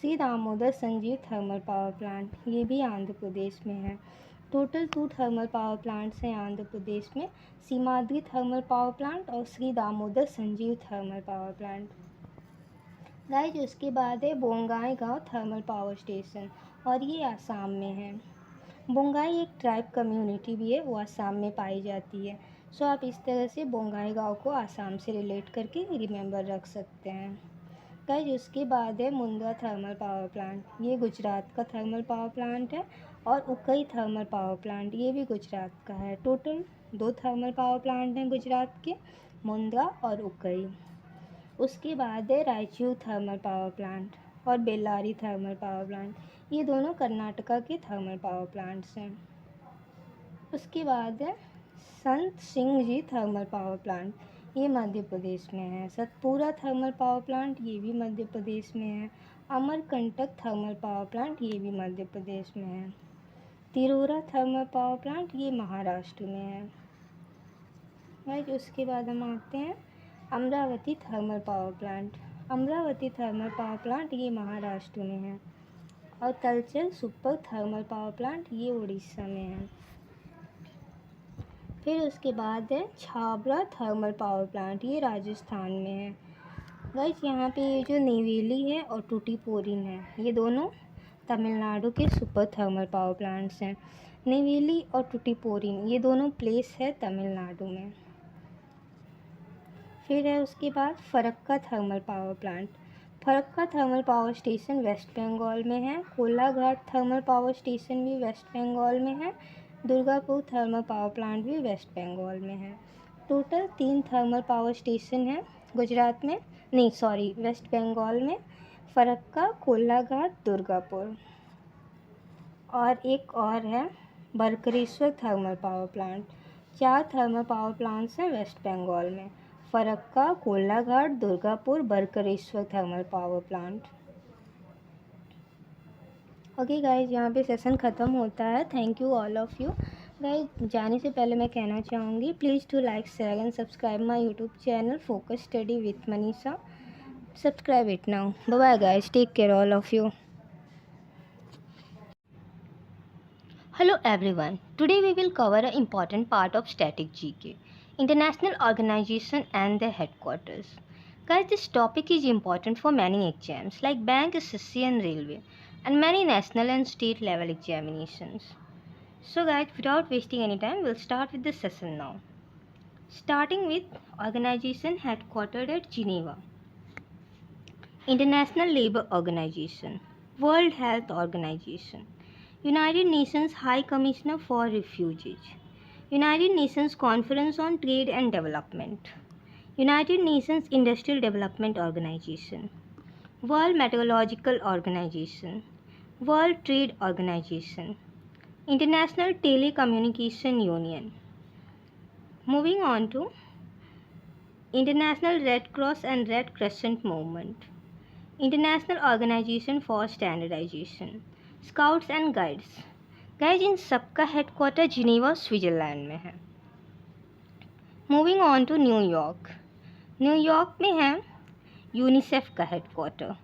[SPEAKER 1] Shri Damodar Sanjeev thermal power plant, ये भी आंध्र प्रदेश में है। टोटल 2 थर्मल पावर प्लांट्स हैं आंध्र प्रदेश में, सीमाद्री थर्मल पावर प्लांट और Shri Damodar Sanjeev thermal power plant. Guys, उसके बाद है बोंगाईगांव थर्मल पावर स्टेशन और ये आसाम में है। बोंगाई एक ट्राइब कम्युनिटी भी है, वो आसाम में पाई जाती है। सो आप इस तरह से बोंगाईगांव को आसाम से रिलेट करके रिमेंबर रख सकते हैं। गाइस, उसके बाद है मुंद्रा थर्मल पावर प्लांट, ये गुजरात का थर्मल पावर प्लांट है। और उकई थर्मल पावर प्लांट, ये भी गुजरात का है। टोटल 2 थर्मल पावर प्लांट हैं गुजरात के, मुंद्रा और उकई। उसके बाद है रायचूर थर्मल पावर प्लांट और बेल्लारी थर्मल पावर प्लांट, ये दोनों कर्नाटका के थर्मल पावर प्लांट्स हैं। उसके बाद है संत Singh ji thermal power plant, ये मध्य प्रदेश में है। सतपुरा थर्मल पावर प्लांट ये भी मध्य प्रदेश में है। अमरकंटक थर्मल पावर प्लांट ये भी मध्य प्रदेश में है। तिरोरा थर्मल पावर प्लांट ये महाराष्ट्र में है। राइट, उसके बाद हम आते हैं Amravati thermal power plant. Amravati thermal power plant ये महाराष्ट्र में है। और Talcher super thermal power plant ये उड़ीसा में है। फिर उसके बाद है छाबड़ा थर्मल पावर प्लांट, ये राजस्थान में है। गाइस यहाँ पे ये जो नेवेली है और टूटीपोरिन है, ये दोनों तमिलनाडु के सुपर थर्मल पावर प्लांट्स हैं। नेवेली और टूटीपोरिन ये दोनों प्लेस है तमिलनाडु में। फिर है उसके बाद Farakka thermal power plant. Farakka thermal power station waste Bengal में है। कोलाघाट थर्मल पावर स्टेशन भी वेस्ट बंगाल में है। दुर्गापुर थर्मल पावर प्लांट भी वेस्ट बंगाल में है। टोटल 3 थर्मल पावर स्टेशन हैं गुजरात में, नहीं सॉरी वेस्ट बंगाल में। फरक्का, कोलाघाट, दुर्गापुर और एक और है बरकरेश्वर thermal power plant. 4 thermal power plants हैं वेस्ट बंगाल में। Farakka, Kolaghat, Durgapur, बरकरेश्वर thermal power plant. Okay guys, यहाँ पे सेशन ख़त्म होता है। Thank you all of you guys. जाने से पहले मैं कहना चाहूँगी please to like, share and subscribe my YouTube channel focus study with Manisha. Subscribe it now. Bye bye guys, take care all of you. Hello everyone. Today we will cover an important part of static GK, international organization and their headquarters. Guys, this topic is important for many exams like bank, SSC and railway and many national and state level examinations. So guys, without wasting any time, we'll start with the session now. Starting with organization headquartered at Geneva. International Labour Organization, World Health Organization, United Nations High Commissioner for Refugees, United Nations Conference on Trade and Development, United Nations Industrial Development Organization, World Meteorological Organization, World Trade Organization, International Telecommunication Union. Moving on to International Red Cross and Red Crescent Movement, International Organization for Standardization, scouts and guides. Guys इन सबका headquarter Geneva Switzerland में है। Moving on to New York. New York में है UNICEF का headquarter,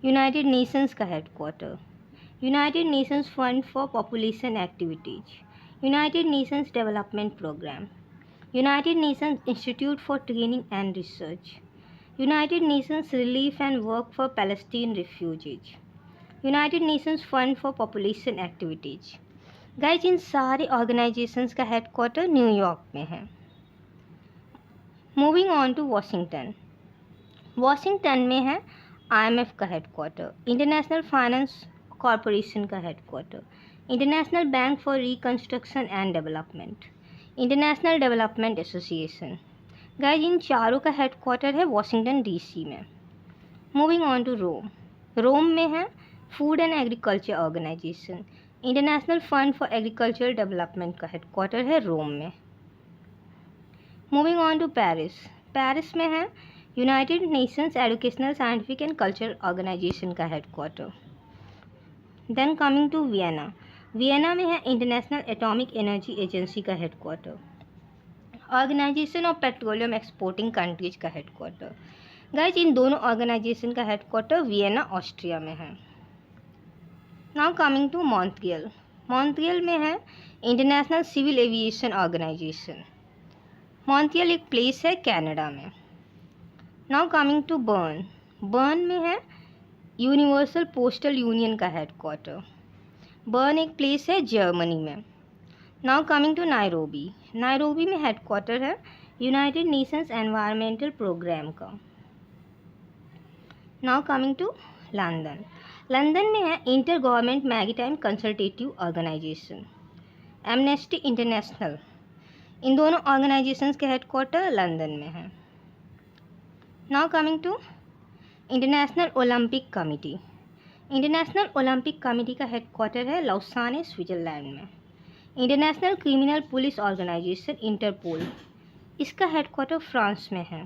[SPEAKER 1] United Nations का headquarter, United Nations fund for population activities, United Nations development programme, United Nations institute for training and research, United Nations relief and work for Palestine refugees, United Nations fund for population activities. Guys इन सारे organizations का headquarter New York में है। Moving on to Washington. Washington में है IMF का headquarter, international finance corporation का headquarter, international bank for reconstruction and development, international development association. Guys इन चारों का हेडक्वार्टर है वॉशिंगटन DC में। Moving on to Rome. Rome में है food and agriculture organization, international fund for agricultural development का headquarter है रोम में। Moving on to Paris. Paris में है United Nations educational, scientific and cultural organization का headquarter. Then coming to Vienna. Vienna में है इंटरनेशनल एटॉमिक एनर्जी एजेंसी का headquarter, organization of petroleum exporting countries का हेडक्वार्टर। गाइज इन दोनों ऑर्गेनाइजेशन का हेडक्वार्टर वियना ऑस्ट्रिया में है। Now coming to Montreal. Montreal में है international civil aviation organization. Montreal एक प्लेस है कनाडा में। Now coming to Bern. Bern में है यूनिवर्सल पोस्टल यूनियन का हेडक्वार्टर। बर्न एक प्लेस है जर्मनी में। Now coming to Nairobi. Nairobi में हेडक्वार्टर है यूनाइटेड नेशंस एनवायरमेंटल प्रोग्राम का। Now coming to London. London में है inter government maritime consultative organisation, Amnesty International. इन दोनों ऑर्गेनाइजेशंस के हेडक्वार्टर लंदन में है। Now coming to International Olympic Committee. International Olympic Committee का हेडक्वार्टर है लौसाने स्विट्ज़रलैंड में। International Criminal Police Organisation Interpol, इसका हेडक्वार्टर फ्रांस में है।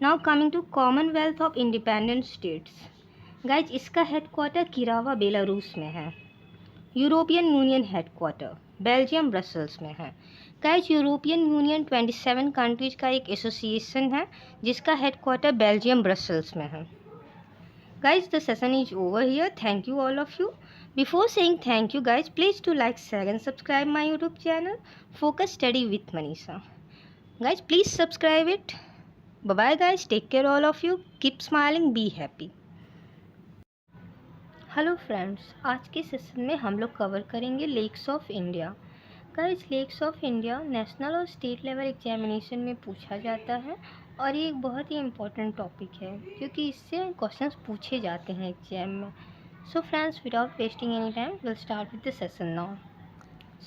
[SPEAKER 1] Now coming to Commonwealth of Independent States. Guys इसका हेडक्वार्टर किरावा बेलारूस में है। European union headquarter Belgium Brussels में है। गाइज यूरोपियन यूनियन 27 कंट्रीज का एक एसोसिएशन है जिसका हेडक्वार्टर बेल्जियम ब्रसल्स में है। Guys, the session is over here. Thank you all of you. Before saying thank you guys, please do like, share and subscribe my YouTube channel Focus Study with Manisha. Guys, please subscribe it. Bye bye guys. Take care all of you. Keep smiling. Be happy. Hello friends, आज के session में हम लोग cover करेंगे lakes of India. Guys lakes of India national और state level examination में पूछा जाता है और ये एक बहुत ही इम्पोर्टेंट टॉपिक है क्योंकि इससे क्वेश्चंस पूछे जाते हैं एग्जाम में। So friends, without wasting any time will start with the session now.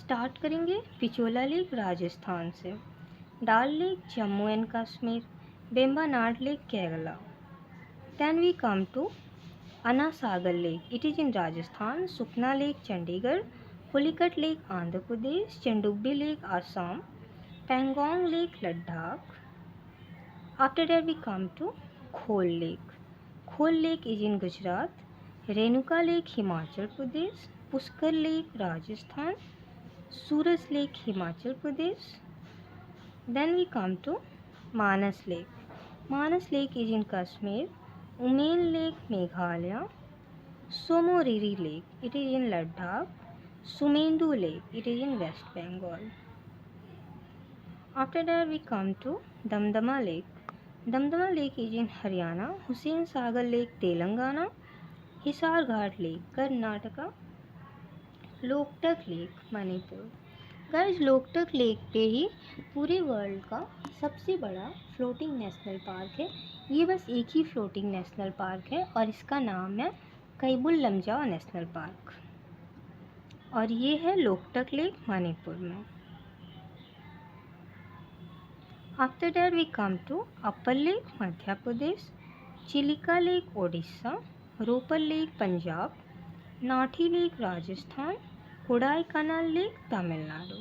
[SPEAKER 1] Start करेंगे पिचोला लेक राजस्थान से, Dal lake Jammu and Kashmir, Vembanad lake Kerala. Then we come to Anna Sagar lake, it is in Rajasthan. Sukna Lake, Chandigarh. Pulikat Lake, Andhra Pradesh. Chandugbi Lake, Assam. Pangong Lake, Ladakh. After that we come to Khol Lake. Khol Lake is in Gujarat. Renuka Lake, Himachal Pradesh. Pushkar Lake, Rajasthan. Suraj Lake, Himachal Pradesh. Then we come to Manas Lake. Manas Lake is in Kashmir. Umain Lake, Meghalaya. Somoriri Lake, it is in Ladakh. Sumendu Lake, it is in West Bengal. After that we come to Damdama Lake. Damdama Lake is in Haryana. Hussain Sagar Lake, Telangana. Hisar Ghat Lake, Karnataka. Loktak lake, Manipur. Guys Loktak lake पे ही पूरे world का सबसे बड़ा floating national park है। ये बस एक ही floating national park है और इसका नाम है कैबुल लमजाओ नेशनल पार्क और ये है लोकटक लेक, मणिपुर में। After that we come to upper lake, Madhya Pradesh, Chilika lake, Odisha, Ropar lake, Punjab, Nathi lake, Rajasthan, Kodaikanal lake, Tamil Nadu.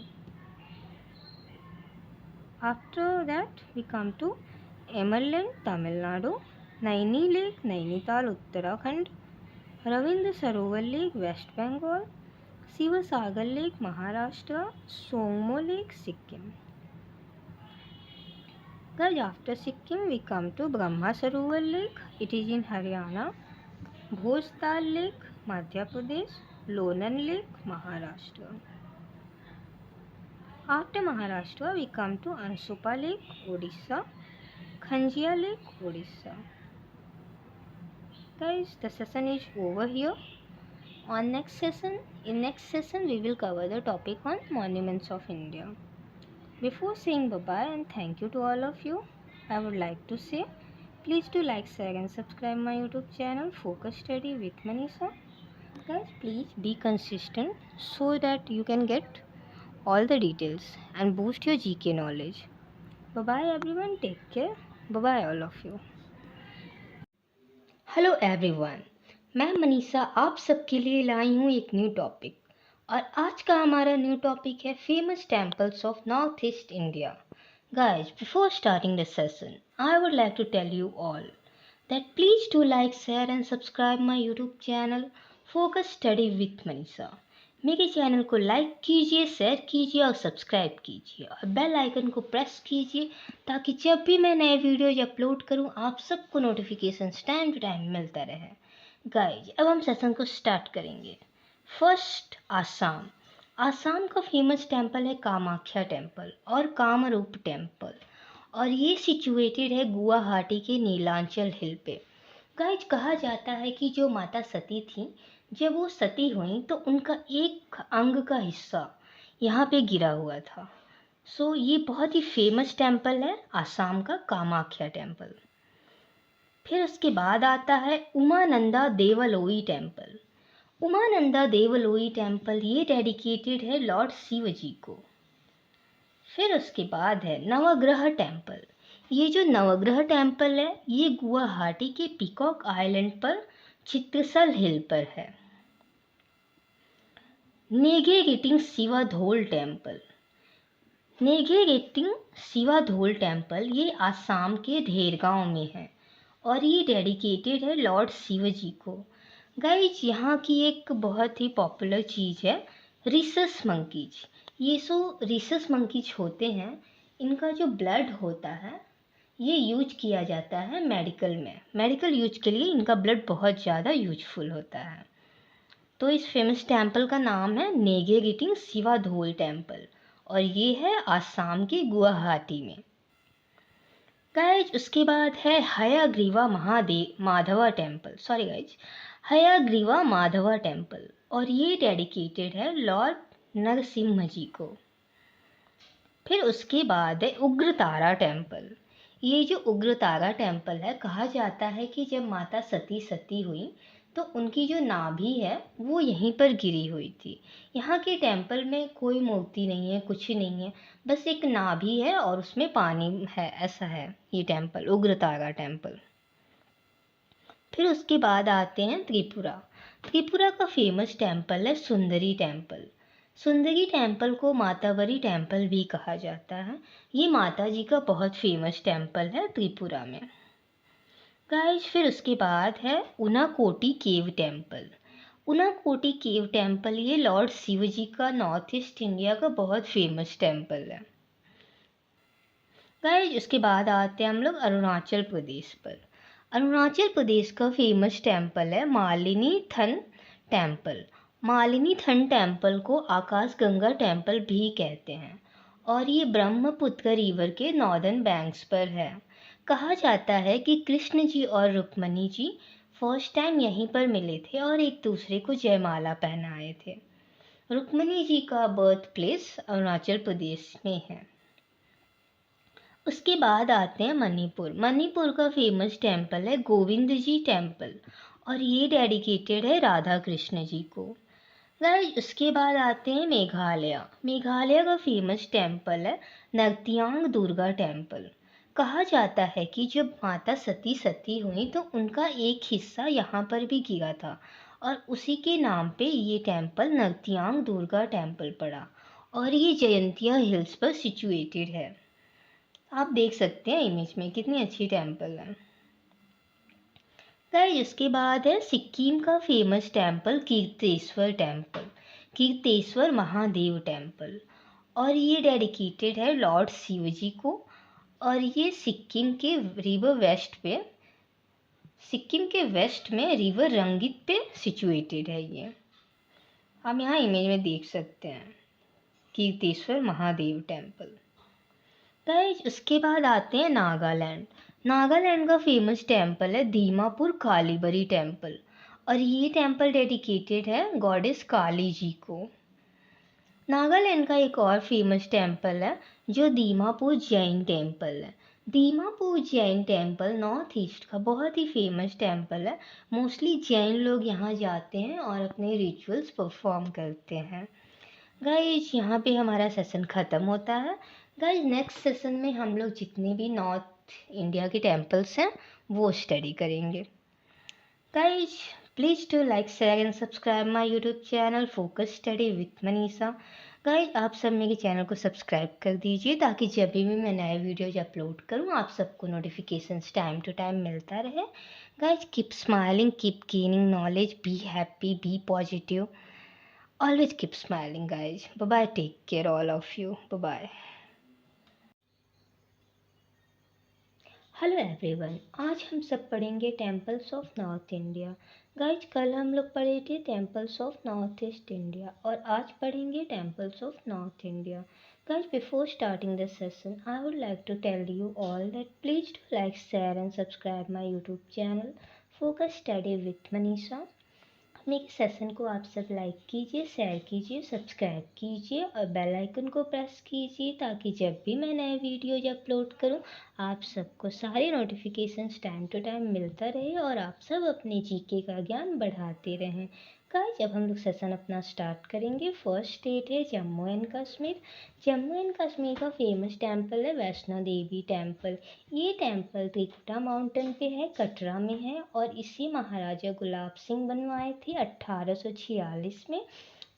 [SPEAKER 1] After that we come to Emerald, Tamil Nadu, Naini lake, Nainital, Uttarakhand, Rabindra Sarovar lake, west Bengal, Shivsagar lake, Maharashtra, Tsomgo lake, Sikkim. Guys, after Sikkim we come to Brahma Sarovar Lake, it is in Haryana, Bhojtal Lake, Madhya Pradesh, Lonan Lake, Maharashtra. After Maharashtra we come to Ansupa Lake, Odisha, Khanjia Lake, Odisha. Guys, the session is over here. In next session we will cover the topic on monuments of India. Before saying bye-bye and thank you to all of you, I would like to say, please do like, share and subscribe my YouTube channel Focus Study with Manisha. Guys, please be consistent so that you can get all the details and boost your GK knowledge. Bye-bye everyone, take care. Bye-bye all of you. Hello everyone, मैं मनीषा आप सबके लिए लाई हूँ एक new topic और आज का हमारा न्यू टॉपिक है famous temples of north east India. Guys, before starting the session I would like to tell you all that please do like, share and subscribe my YouTube channel focus study with Manisha. मेरे channel को like कीजिए, share कीजिए और subscribe कीजिए और bell icon को press कीजिए ताकि जब भी मैं नए वीडियोज अपलोड करूं आप सबको नोटिफिकेशन टाइम टू टाइम मिलता रहे। गाइज, अब हम सेशन को स्टार्ट करेंगे। फर्स्ट, आसाम का फेमस टेम्पल है कामाख्या टेम्पल और कामरूप टेम्पल और ये सिचुएटेड है गुवाहाटी के नीलांचल हिल पे। गाइज, कहा जाता है कि जो माता सती थी जब वो सती हुई तो उनका एक अंग का हिस्सा यहाँ पे गिरा हुआ था। सो ये बहुत ही फेमस टेम्पल है आसाम का कामाख्या टेम्पल। फिर उसके बाद आता है उमानंदा देवलोई टेम्पल। उमानंदा देवलोई टेम्पल ये डेडिकेटेड है लॉर्ड शिव जी को। फिर उसके बाद है नवग्रह टेम्पल। ये जो नवग्रह टेम्पल है ये गुवाहाटी के पीकॉक आइलैंड पर चित्रसल हिल पर है। नेगेगेटिंग शिवा धोल टेम्पल। नेगेगेटिंग शिवाधोल टेम्पल ये आसाम के ढेरगांव में है और ये डेडिकेटेड है लॉर्ड शिव जी को। गाइज यहाँ की एक बहुत ही पॉपुलर चीज़ है रिसस मंकीज। ये रिसस मंकीज होते हैं, इनका जो ब्लड होता है ये यूज किया जाता है मेडिकल में। मेडिकल यूज के लिए इनका ब्लड बहुत ज़्यादा यूजफुल होता है। तो इस फेमस टेम्पल का नाम है नेगेगेटिंग शिवाधोल टेम्पल और ये है आसाम के गुवाहाटी में। गाइज उसके बाद है Hayagriva Madhava temple, sorry guys, Hayagriva Madhava temple और ये डेडिकेटेड है लॉर्ड नरसिम्हा जी को। फिर उसके बाद है उग्रतारा टेम्पल। ये जो उग्रतारा टेम्पल है, कहा जाता है कि जब माता सती हुई तो उनकी जो नाभि है वो यहीं पर गिरी हुई थी। यहाँ के टेम्पल में कोई मूर्ति नहीं है, कुछ नहीं है, बस एक नाभि है और उसमें पानी है, ऐसा है ये टेम्पल, उग्रतारा टेम्पल। फिर उसके बाद आते हैं त्रिपुरा। त्रिपुरा का फेमस टेम्पल है सुंदरी टेम्पल। सुंदरी टेम्पल को मातावरी टेम्पल भी कहा जाता है। ये माता जी का बहुत फेमस टेम्पल है त्रिपुरा में। गाइस फिर उसके बाद है Unakoti cave temple. Unakoti cave temple ये लॉर्ड शिव जी का नॉर्थ ईस्ट इंडिया का बहुत फेमस टेम्पल है। गाइस उसके बाद आते हैं हम लोग अरुणाचल प्रदेश पर। अरुणाचल प्रदेश का फेमस टेम्पल है मालिनी थन टेम्पल। मालिनी थन टेम्पल को आकाश गंगा टेम्पल भी कहते हैं और ये ब्रह्मपुत्र रिवर के नॉर्दर्न बैंक्स पर है। कहा जाता है कि कृष्ण जी और रुक्मणी जी फर्स्ट टाइम यहीं पर मिले थे और एक दूसरे को जयमाला पहनाए थे। रुक्मणी जी का बर्थ प्लेस अरुणाचल प्रदेश में है। उसके बाद आते हैं मणिपुर। मणिपुर का फेमस टेम्पल है गोविंद जी टेम्पल और ये डेडिकेटेड है राधा कृष्ण जी को। गाइस उसके बाद आते हैं मेघालय। मेघालय का फेमस टेम्पल है नर्तियांग दुर्गा टेम्पल। कहा जाता है कि जब माता सती हुई तो उनका एक हिस्सा यहाँ पर भी गिरा था और उसी के नाम पे ये टेम्पल नर्तियांग दुर्गा टेम्पल पड़ा और ये जयंतिया हिल्स पर सिचुएटेड है। आप देख सकते हैं इमेज में कितनी अच्छी टेम्पल है। गाइस इसके बाद है सिक्किम का famous temple Kirateshwar temple, Kirateshwar Mahadev temple और ये डेडिकेटेड है लॉर्ड शिव जी को और ये सिक्किम के वेस्ट में रिवर रंगित पे सिचुएटेड है। ये हम यहाँ इमेज में देख सकते हैं कीर्तेश्वर महादेव टेम्पल। गाइस उसके बाद आते हैं नागालैंड। नागालैंड का फेमस टेम्पल है दीमापुर कालीबरी टेम्पल और ये टेम्पल डेडिकेटेड है गॉडेस काली जी को। नागालैंड का एक और फेमस टेम्पल है जो दीमापुर जैन टेम्पल है। Dimapur Jain temple north East का बहुत ही फेमस टेम्पल है। मोस्टली जैन लोग यहाँ जाते हैं और अपने रिचुअल्स परफॉर्म करते हैं। गाइज यहाँ पे हमारा सेशन ख़त्म होता है। गाइज नेक्स्ट सेशन में हम लोग जितने भी नॉर्थ इंडिया के टेम्पल्स हैं वो स्टडी करेंगे। Guys please to like share and subscribe my YouTube channel focus study with Manisha. Guys आप सब मेरे चैनल को सब्सक्राइब कर दीजिए ताकि जब भी मैं नए वीडियोज अपलोड करूँ आप सबको नोटिफिकेशंस टाइम टू टाइम मिलता रहे। Guys keep smiling, keep gaining knowledge, be happy, be positive, always keep smiling guys. Bye bye, take care all of you. Bye bye. Hello everyone, आज हम सब पढ़ेंगे temples of North India. Guys कल हम लोग पढ़े थे temples of north east India और आज पढ़ेंगे temples of North India. Guys, before starting this session, I would like to tell you all that please do like, share and subscribe my YouTube channel Focus Study with Manisha। मेरे session को आप सब like कीजिए, share कीजिए, subscribe कीजिए और bell icon को press कीजिए ताकि जब भी मैं नए वीडियोज अपलोड करूं आप सबको सारे नोटिफिकेशंस टाइम टू टाइम मिलता रहे और आप सब अपने जीके का ज्ञान बढ़ाते रहें। गाइस जब हम लोग सेशन अपना स्टार्ट करेंगे, फर्स्ट स्टेट है जम्मू एंड कश्मीर। जम्मू एंड कश्मीर का फेमस टेम्पल है वैष्णो देवी टेम्पल। ये टेम्पल त्रिकुटा माउंटेन पे है, कटरा में है और इसी महाराजा गुलाब सिंह बनवाए थे 1846 में।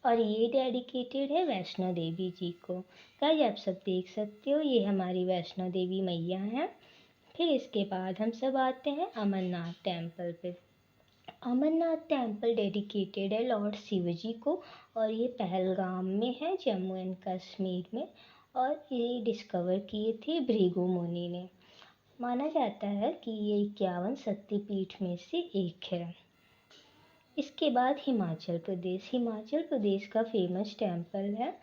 [SPEAKER 1] और ये डेडिकेटेड है वैष्णो देवी जी को। गाइस आप सब देख सकते हो ये हमारी वैष्णो देवी मैया हैं। फिर इसके बाद हम सब आते हैं अमरनाथ टेम्पल पे। अमरनाथ टेम्पल डेडिकेटेड है लॉर्ड शिव जी को और ये पहलगाम में है, जम्मू एंड कश्मीर में। और ये डिस्कवर किए थे भृगु मुनि ने। माना जाता है कि ये 51 शक्तिपीठ में से एक है। इसके बाद हिमाचल प्रदेश। हिमाचल प्रदेश का फेमस टेम्पल है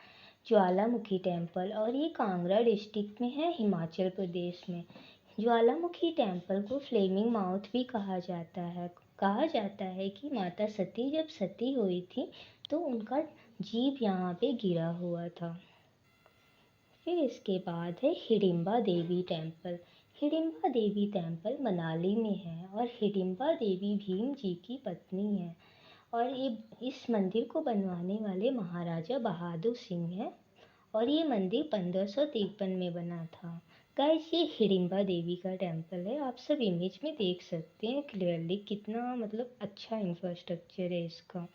[SPEAKER 1] ज्वालामुखी टेम्पल और ये कांगड़ा डिस्ट्रिक्ट में है, हिमाचल प्रदेश में। ज्वालामुखी टेम्पल को फ्लेमिंग माउथ भी कहा जाता है। कहा जाता है कि माता सती जब सती हुई थी तो उनका जीभ यहाँ पे गिरा हुआ था। फिर इसके बाद है हिडिंबा देवी टेम्पल। हिडिंबा देवी टेम्पल मनाली में है और हिडिंबा देवी भीम जी की पत्नी है। और ये इस मंदिर को बनवाने वाले महाराजा बहादुर सिंह हैं और ये मंदिर 1553 में बना था। गाइस ये हिडिंबा देवी का टेम्पल है, आप सब इमेज में देख सकते हैं क्लियरली कितना मतलब अच्छा इंफ्रास्ट्रक्चर है इसका।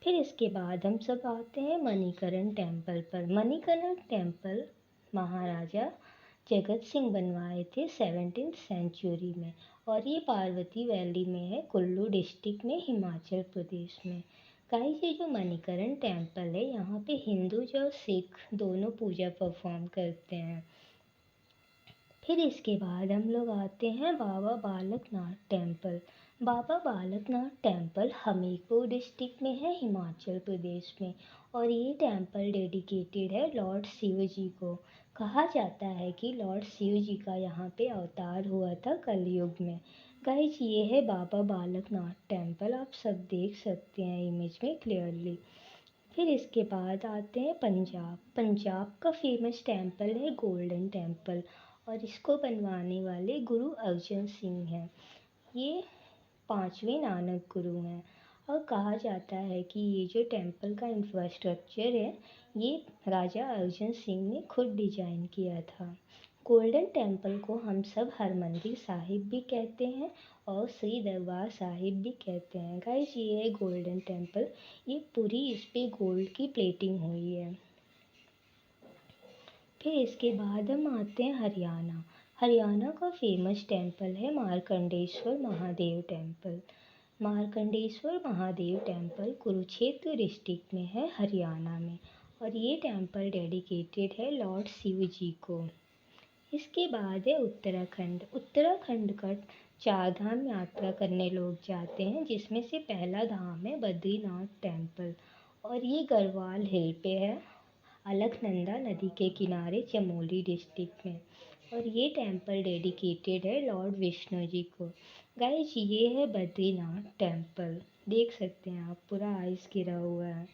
[SPEAKER 1] फिर इसके बाद हम सब आते हैं मणिकरण टेम्पल पर। मणिकरण टेम्पल महाराजा जगत सिंह बनवाए थे 17th सेंचुरी में और ये पार्वती वैली में है, कुल्लू डिस्ट्रिक्ट में, हिमाचल प्रदेश में। गाइस ये जो मणिकरण टेम्पल है यहाँ पे हिंदू और सिख दोनों पूजा परफॉर्म करते हैं। फिर इसके बाद हम लोग आते हैं Baba Balaknath temple. Baba Balaknath temple Hamirpur district में है, हिमाचल प्रदेश में। और ये टेम्पल डेडिकेटेड है लॉर्ड शिव जी को। कहा जाता है कि लॉर्ड शिव जी का यहाँ पे अवतार हुआ था कलयुग में। गाइस ये है बाबा बालकनाथ टेम्पल, आप सब देख सकते हैं इमेज में क्लियरली। फिर इसके बाद आते हैं पंजाब। पंजाब का फेमस टेम्पल है गोल्डन टेम्पल और इसको बनवाने वाले गुरु अर्जन सिंह हैं। ये 5वें नानक गुरु हैं और कहा जाता है कि ये जो टेम्पल का इंफ्रास्ट्रक्चर है ये राजा अर्जन सिंह ने खुद डिजाइन किया था। गोल्डन टेम्पल को हम सब हरमंदिर साहिब भी कहते हैं और श्री दरबार साहिब भी कहते हैं। गाइस ये है गोल्डन टेम्पल, ये पूरी इस पे गोल्ड की प्लेटिंग हुई है। फिर इसके बाद हम आते हैं हरियाणा। हरियाणा का फेमस टेम्पल है Markandeshwar Mahadev temple. Markandeshwar Mahadev temple Kurukshetra district में है, हरियाणा में। और ये टेम्पल डेडिकेटेड है लॉर्ड शिव जी को। इसके बाद है उत्तराखंड। उत्तराखंड का 4 धाम यात्रा करने लोग जाते हैं, जिसमें से पहला धाम है बद्रीनाथ टेम्पल और ये गढ़वाल हिल पे है, अलकनंदा नदी के किनारे, चमोली डिस्ट्रिक्ट में। और ये टेम्पल डेडिकेटेड है लॉर्ड विष्णु जी को। गाइस ये है बद्रीनाथ टेम्पल, देख सकते हैं आप पूरा आइस गिरा हुआ है।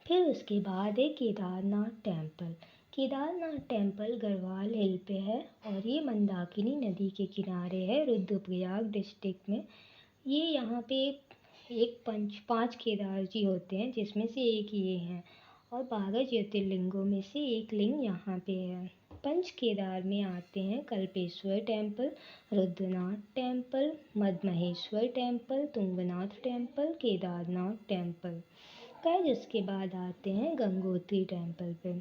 [SPEAKER 1] फिर उसके बाद है केदारनाथ टेम्पल। केदारनाथ टेम्पल गढ़वाल हिल पे है और ये मंदाकिनी नदी के किनारे है, रुद्रप्रयाग डिस्ट्रिक्ट में। ये यहाँ पे एक 5 केदार जी होते हैं जिसमें से एक ये हैं और 12 ज्योतिर्लिंगों में से एक लिंग यहाँ पे है। पंच केदार में आते हैं Kalpeshwar temple, Rudranath temple, Madmaheshwar temple, Tungnath temple, Kedarnath temple. Guys उसके बाद आते हैं गंगोत्री टेम्पल पे।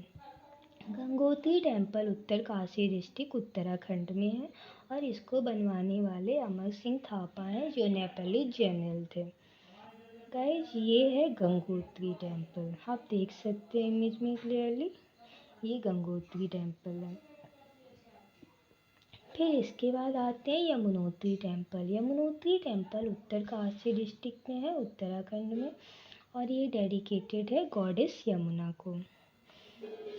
[SPEAKER 1] गंगोत्री टेम्पल उत्तरकाशी डिस्ट्रिक्ट उत्तराखंड में है और इसको बनवाने वाले अमर सिंह थापा हैं जो नेपाली जनरल थे। गाइस ये है गंगोत्री टेम्पल, आप देख सकते हैं इमेज में क्लियरली, ये गंगोत्री टेम्पल है। फिर इसके बाद आते हैं Yamunotri temple. Yamunotri temple Uttarkashi district में है, उत्तराखंड में। और ये डेडिकेटेड है गॉडेस यमुना को।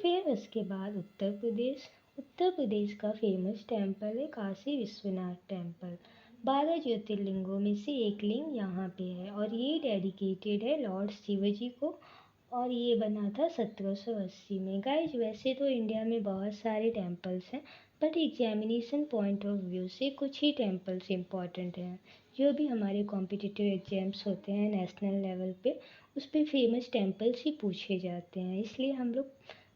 [SPEAKER 1] फिर उसके बाद उत्तर प्रदेश। उत्तर प्रदेश का फेमस टेम्पल है काशी विश्वनाथ टेम्पल। 12 ज्योतिर्लिंगों में से एक लिंग यहाँ पे है और ये डेडिकेटेड है लॉर्ड शिव जी को और ये बना था 1780 में। गाइज वैसे तो इंडिया में बहुत सारे टेम्पल्स हैं but examination point of view से कुछ ही टेम्पल्स इम्पॉर्टेंट हैं। जो भी हमारे कॉम्पिटिटिव एग्जाम्स होते हैं नेशनल लेवल पे उस पर फेमस टेम्पल्स ही पूछे जाते हैं, इसलिए हम लोग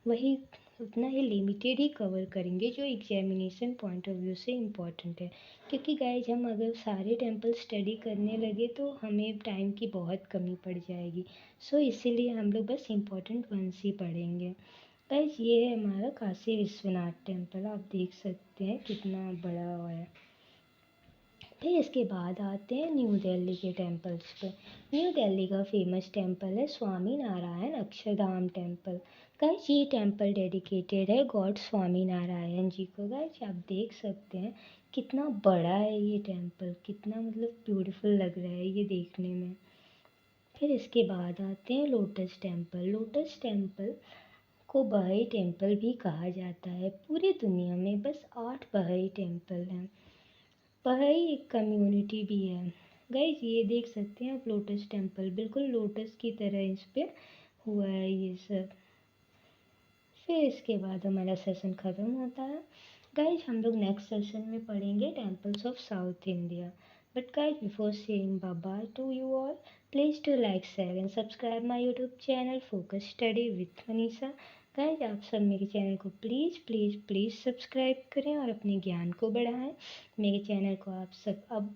[SPEAKER 1] वही उतना ही लिमिटेड ही कवर करेंगे जो एग्जामिनेशन पॉइंट ऑफ व्यू से इम्पोर्टेंट है, क्योंकि गाइज हम अगर सारे टेम्पल स्टडी करने लगे तो हमें टाइम की बहुत कमी पड़ जाएगी। सो इसीलिए हम लोग बस इम्पोर्टेंट वंस ही पढ़ेंगे। गाइज ये है हमारा काशी विश्वनाथ टेम्पल, आप देख सकते हैं कितना बड़ा हुआ है। फिर इसके बाद आते हैं न्यू दिल्ली के टेम्पल्स पे। न्यू दिल्ली का फेमस टेम्पल है स्वामी नारायण अक्षरधाम टेम्पल। गाइस ये टेम्पल डेडिकेटेड है गॉड स्वामी नारायण जी को। गाइस आप देख सकते हैं कितना बड़ा है ये टेम्पल, कितना मतलब ब्यूटीफुल लग रहा है ये देखने में। फिर इसके बाद आते हैं लोटस टेम्पल। लोटस टेम्पल को बहई टेम्पल भी कहा जाता है। पूरी दुनिया में बस 8 बहई टेम्पल हैं। बहई एक कम्युनिटी भी है। गाइज ये देख सकते हैं आप लोटस टेम्पल, बिल्कुल लोटस की तरह इस पे हुआ है ये सब। फिर इसके बाद हमारा सेशन ख़त्म होता है। गाइज हम लोग नेक्स्ट सेशन में पढ़ेंगे temples of South India. But guys before saying bye bye to you all, please to like share and subscribe my YouTube channel focus study with Manisha. Guys आप सब मेरे चैनल को प्लीज़ प्लीज़ प्लीज़ सब्सक्राइब करें और अपने ज्ञान को बढ़ाएं। मेरे चैनल को आप सब अब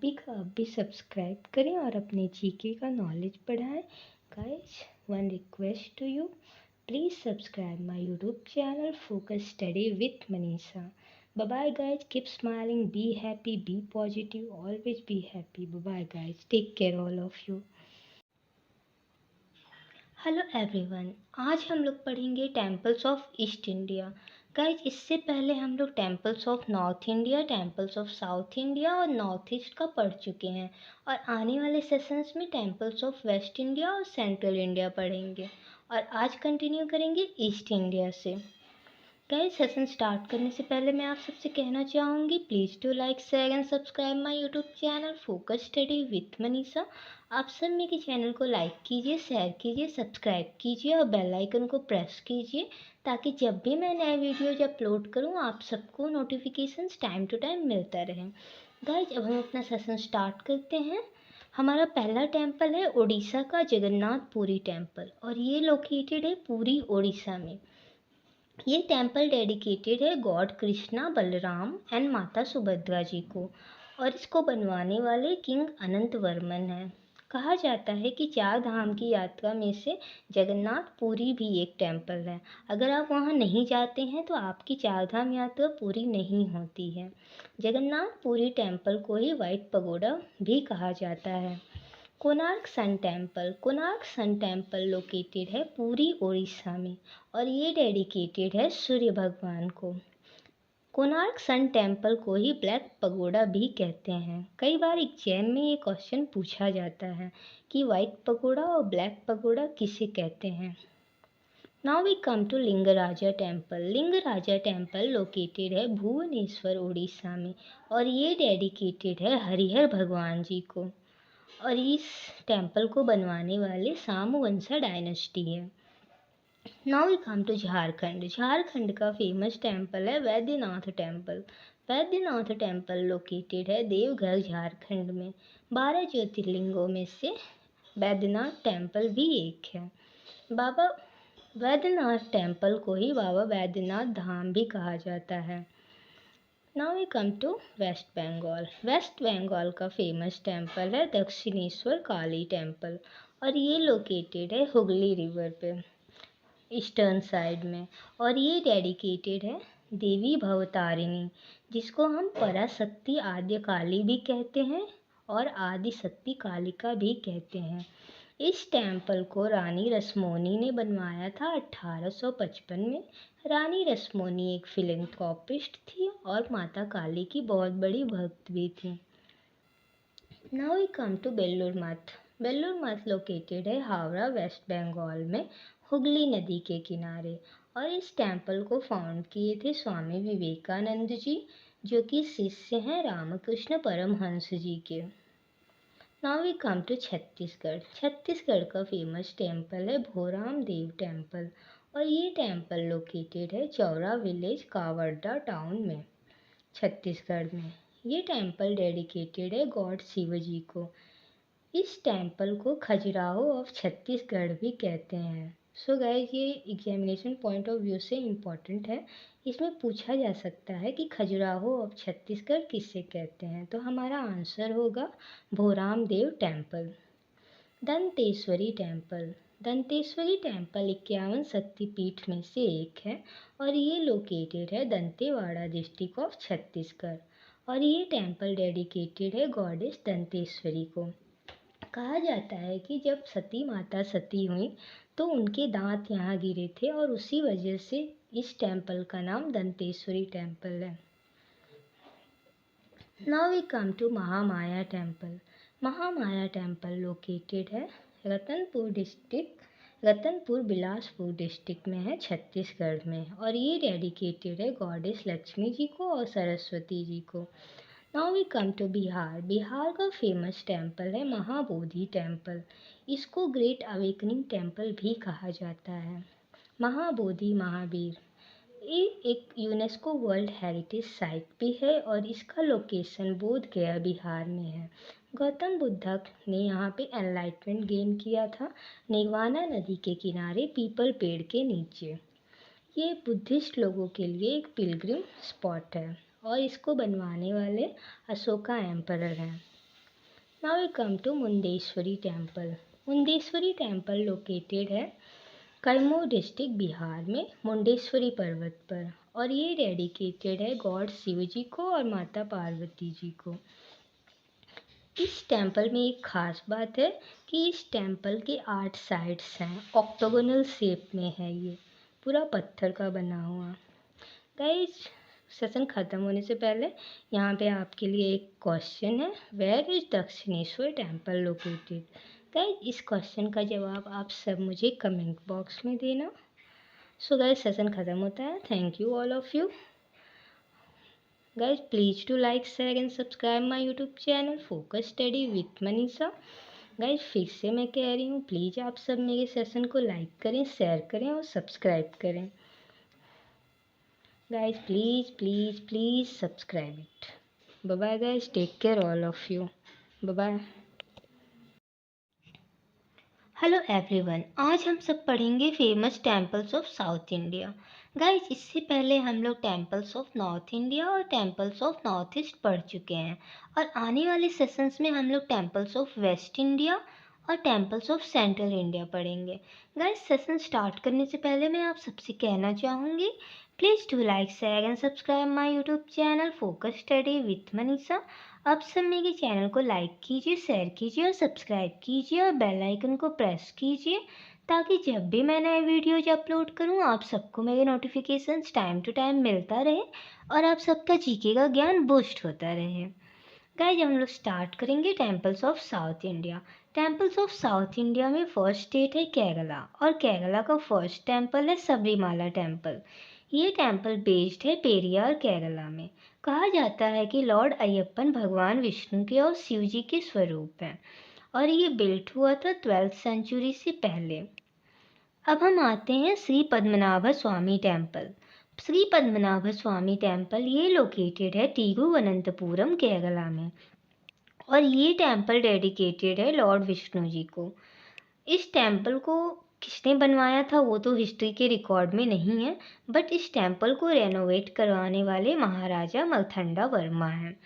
[SPEAKER 1] भी सब्सक्राइब करें और अपने जीके का नॉलेज बढ़ाएं। Guys one request to you, please subscribe my YouTube channel Focus Study with Manisha. Bye bye guys, keep smiling, be happy, be positive, always be happy. Bye bye guys, take care all of you. Hello everyone, आज हम लोग पढ़ेंगे temples of East India. Guys इससे पहले हम लोग temples of North India, temples of South India और North East का पढ़ चुके हैं, और आने वाले सेशंस में टेम्पल्स ऑफ वेस्ट इंडिया और सेंट्रल इंडिया पढ़ेंगे, और आज कंटिन्यू करेंगे ईस्ट इंडिया से। गाइस सेशन स्टार्ट करने से पहले मैं आप सबसे कहना चाहूँगी, please to like share and subscribe my YouTube channel focus study with Manisha. आप सब मेरे चैनल को लाइक कीजिए, शेयर कीजिए, सब्सक्राइब कीजिए और बेल आइकन को प्रेस कीजिए, ताकि जब भी मैं नए वीडियोज अपलोड करूँ आप सबको नोटिफिकेशंस टाइम टू टाइम मिलता रहे। गाइज अब हम अपना सेशन स्टार्ट करते हैं। हमारा पहला टेम्पल है उड़ीसा का जगन्नाथ पुरी टेम्पल, और ये लोकेटेड है पूरी उड़ीसा में। ये टेम्पल डेडिकेटेड है गॉड कृष्णा बलराम एंड माता सुभद्रा जी को, और इसको बनवाने वाले किंग अनंत वर्मन हैं। कहा जाता है कि 4 धाम की यात्रा में से जगन्नाथ पुरी भी एक टेम्पल है। अगर आप वहां नहीं जाते हैं तो आपकी 4 धाम यात्रा पूरी नहीं होती है। जगन्नाथ पुरी टेम्पल को ही वाइट पगोडा भी कहा जाता है। कोणार्क सन टेम्पल लोकेटेड है पूरी उड़ीसा में, और ये डेडिकेटेड है सूर्य भगवान को। कोणार्क सन टेम्पल को ही ब्लैक पगोडा भी कहते हैं। कई बार एग्जाम में ये क्वेश्चन पूछा जाता है कि वाइट पगोडा और ब्लैक पगोडा किसे कहते हैं। Now we come to Lingaraja temple. Lingaraja temple located है भुवनेश्वर उड़ीसा में, और ये डेडिकेटेड है हरिहर भगवान जी को, और इस टेम्पल को बनवाने वाले सामवंशा डायनेस्टी है। Now we come to Jharkhand. Jharkhand का फेमस टेम्पल है Vaidyanath temple. Vaidyanath temple located है देवघर झारखंड में। 12 ज्योतिर्लिंगों में से वैद्यनाथ टेम्पल भी एक है। बाबा वैद्यनाथ टेम्पल को ही बाबा वैद्यनाथ धाम भी कहा जाता है। Now we come to West Bengal. West Bengal का फेमस टेम्पल है दक्षिणेश्वर काली टेम्पल, और ये लोकेटेड है हुगली रिवर पे ईस्टर्न साइड में, और ये डेडिकेटेड है देवी भवतारिणी, जिसको हम पराशक्ति आद्य काली भी कहते हैं और आदि शक्ति कालिका भी कहते हैं। इस टेम्पल को रानी रसमोनी ने बनवाया था 1855 में। रानी रसमोनी एक फिलैंथ्रोपिस्ट थी और माता काली की बहुत बड़ी भक्त भी थी। Now we come to Belur Math. Belur मठ लोकेटेड है हावड़ा वेस्ट बंगाल में हुगली नदी के किनारे, और इस टेम्पल को फाउंड किए थे स्वामी विवेकानंद जी, जो कि शिष्य हैं रामकृष्ण परमहंस जी के। Now we come to Chhattisgarh. Chhattisgarh का फेमस टेम्पल है भोराम देव टेम्पल, और ये टेम्पल लोकेटेड है चौरा विलेज कावरडा टाउन में छत्तीसगढ़ में। ये टेम्पल डेडिकेटेड है गॉड शिव जी को। इस टेम्पल को खजुराहो ऑफ छत्तीसगढ़ भी कहते हैं। सो गाइस ये एग्जामिनेशन पॉइंट ऑफ व्यू से इम्पॉर्टेंट है। इसमें पूछा जा सकता है कि खजुराहो ऑफ छत्तीसगढ़ किससे कहते हैं, तो हमारा आंसर होगा Bhoram Deo temple. Danteshwari temple. Danteshwari temple 51 Shaktipeeth में से एक है और ये लोकेटेड है दंतेवाड़ा डिस्ट्रिक्ट ऑफ छत्तीसगढ़। और ये टेम्पल डेडिकेटेड है गॉडेस दंतेश्वरी को। कहा जाता है कि जब सती माता सती हुई तो उनके दांत यहाँ गिरे थे और उसी वजह से इस टेम्पल का नाम दंतेश्वरी टेम्पल है। Now we come to Mahamaya temple. Mahamaya temple located है रतनपुर बिलासपुर डिस्ट्रिक्ट में है छत्तीसगढ़ में और ये डेडिकेटेड है गॉडेस लक्ष्मी जी को और सरस्वती जी को। Now we come to Bihar. Bihar का फेमस टेम्पल है महाबोधि टेम्पल। इसको ग्रेट अवेकनिंग टेम्पल भी कहा जाता है। महाबोधि महावीर ये एक यूनेस्को वर्ल्ड हेरिटेज साइट भी है और इसका लोकेशन बोध गया बिहार में है। गौतम बुद्ध ने यहाँ पे एनलाइटमेंट गेन किया था निर्वाणा नदी के किनारे पीपल पेड़ के नीचे। ये बुद्धिस्ट लोगों के लिए एक पिलग्रिम स्पॉट है और इसको बनवाने वाले अशोका एम्परर हैं। Now we come to Mundeshwari temple. Mundeshwari temple located है कैमूर डिस्ट्रिक्ट बिहार में मुंडेश्वरी पर्वत पर और ये डेडिकेटेड है गॉड शिव जी को और माता पार्वती जी को। इस टेम्पल में एक खास बात है कि इस टेम्पल के 8 साइड्स हैं, ऑक्टोगोनल शेप में है, ये पूरा पत्थर का बना हुआ। गाइस सेशन ख़त्म होने से पहले यहाँ पे आपके लिए एक क्वेश्चन है, where is Dakshineswar temple located. Guys इस क्वेश्चन का जवाब आप सब मुझे कमेंट बॉक्स में देना। सो गाइस सेशन ख़त्म होता है। Thank you all of you. Guys please to like share and subscribe my YouTube channel focus study with Manisha. Guys फिर से मैं कह रही हूँ प्लीज़ आप सब मेरे सेशन को लाइक करें, शेयर करें और सब्सक्राइब करें। Guys please please please subscribe it. Bye bye guys, take care all of you. Bye bye. Hello everyone, आज हम सब पढ़ेंगे famous temples of South India. Guys इससे पहले हम लोग टेम्पल्स ऑफ नॉर्थ इंडिया और टेम्पल्स ऑफ नॉर्थ ईस्ट पढ़ चुके हैं और आने वाले सेशंस में हम लोग टेम्पल्स ऑफ वेस्ट इंडिया और टेम्पल्स ऑफ सेंट्रल इंडिया पढ़ेंगे। गाइस सेशन स्टार्ट करने से पहले मैं आप सबसे कहना चाहूँगी please do like share and subscribe my YouTube channel focus study with Manisha. आप सब मेरे चैनल को लाइक कीजिए, शेयर कीजिए और सब्सक्राइब कीजिए और बेल आइकन को प्रेस कीजिए ताकि जब भी मैं नए वीडियोज अपलोड करूं आप सबको मेरे नोटिफिकेशंस टाइम टू टाइम मिलता रहे और आप सबका जीके का ज्ञान बूस्ट होता रहे। गाइस हम लोग स्टार्ट करेंगे temples of South India. Temples of South India में फर्स्ट स्टेट है केरला और केरला का फर्स्ट टेम्पल है सबरीमाला टेम्पल। ये टेम्पल बेस्ड है पेरियार केरला में। कहा जाता है कि लॉर्ड अयप्पन भगवान विष्णु के और शिव जी के स्वरूप हैं और ये बिल्ट हुआ था 12th सेंचुरी से पहले। अब हम आते हैं श्री पद्मनाभ स्वामी टेम्पल। श्री पद्मनाभ स्वामी टेम्पल ये लोकेटेड है तिरुवनंतपुरम केरला में और ये टेम्पल डेडिकेटेड है लॉर्ड विष्णु जी को। इस टेम्पल को किसने बनवाया था वो तो हिस्ट्री के रिकॉर्ड में नहीं है, बट इस टेम्पल को रेनोवेट करवाने वाले महाराजा मर्तंडा वर्मा हैं।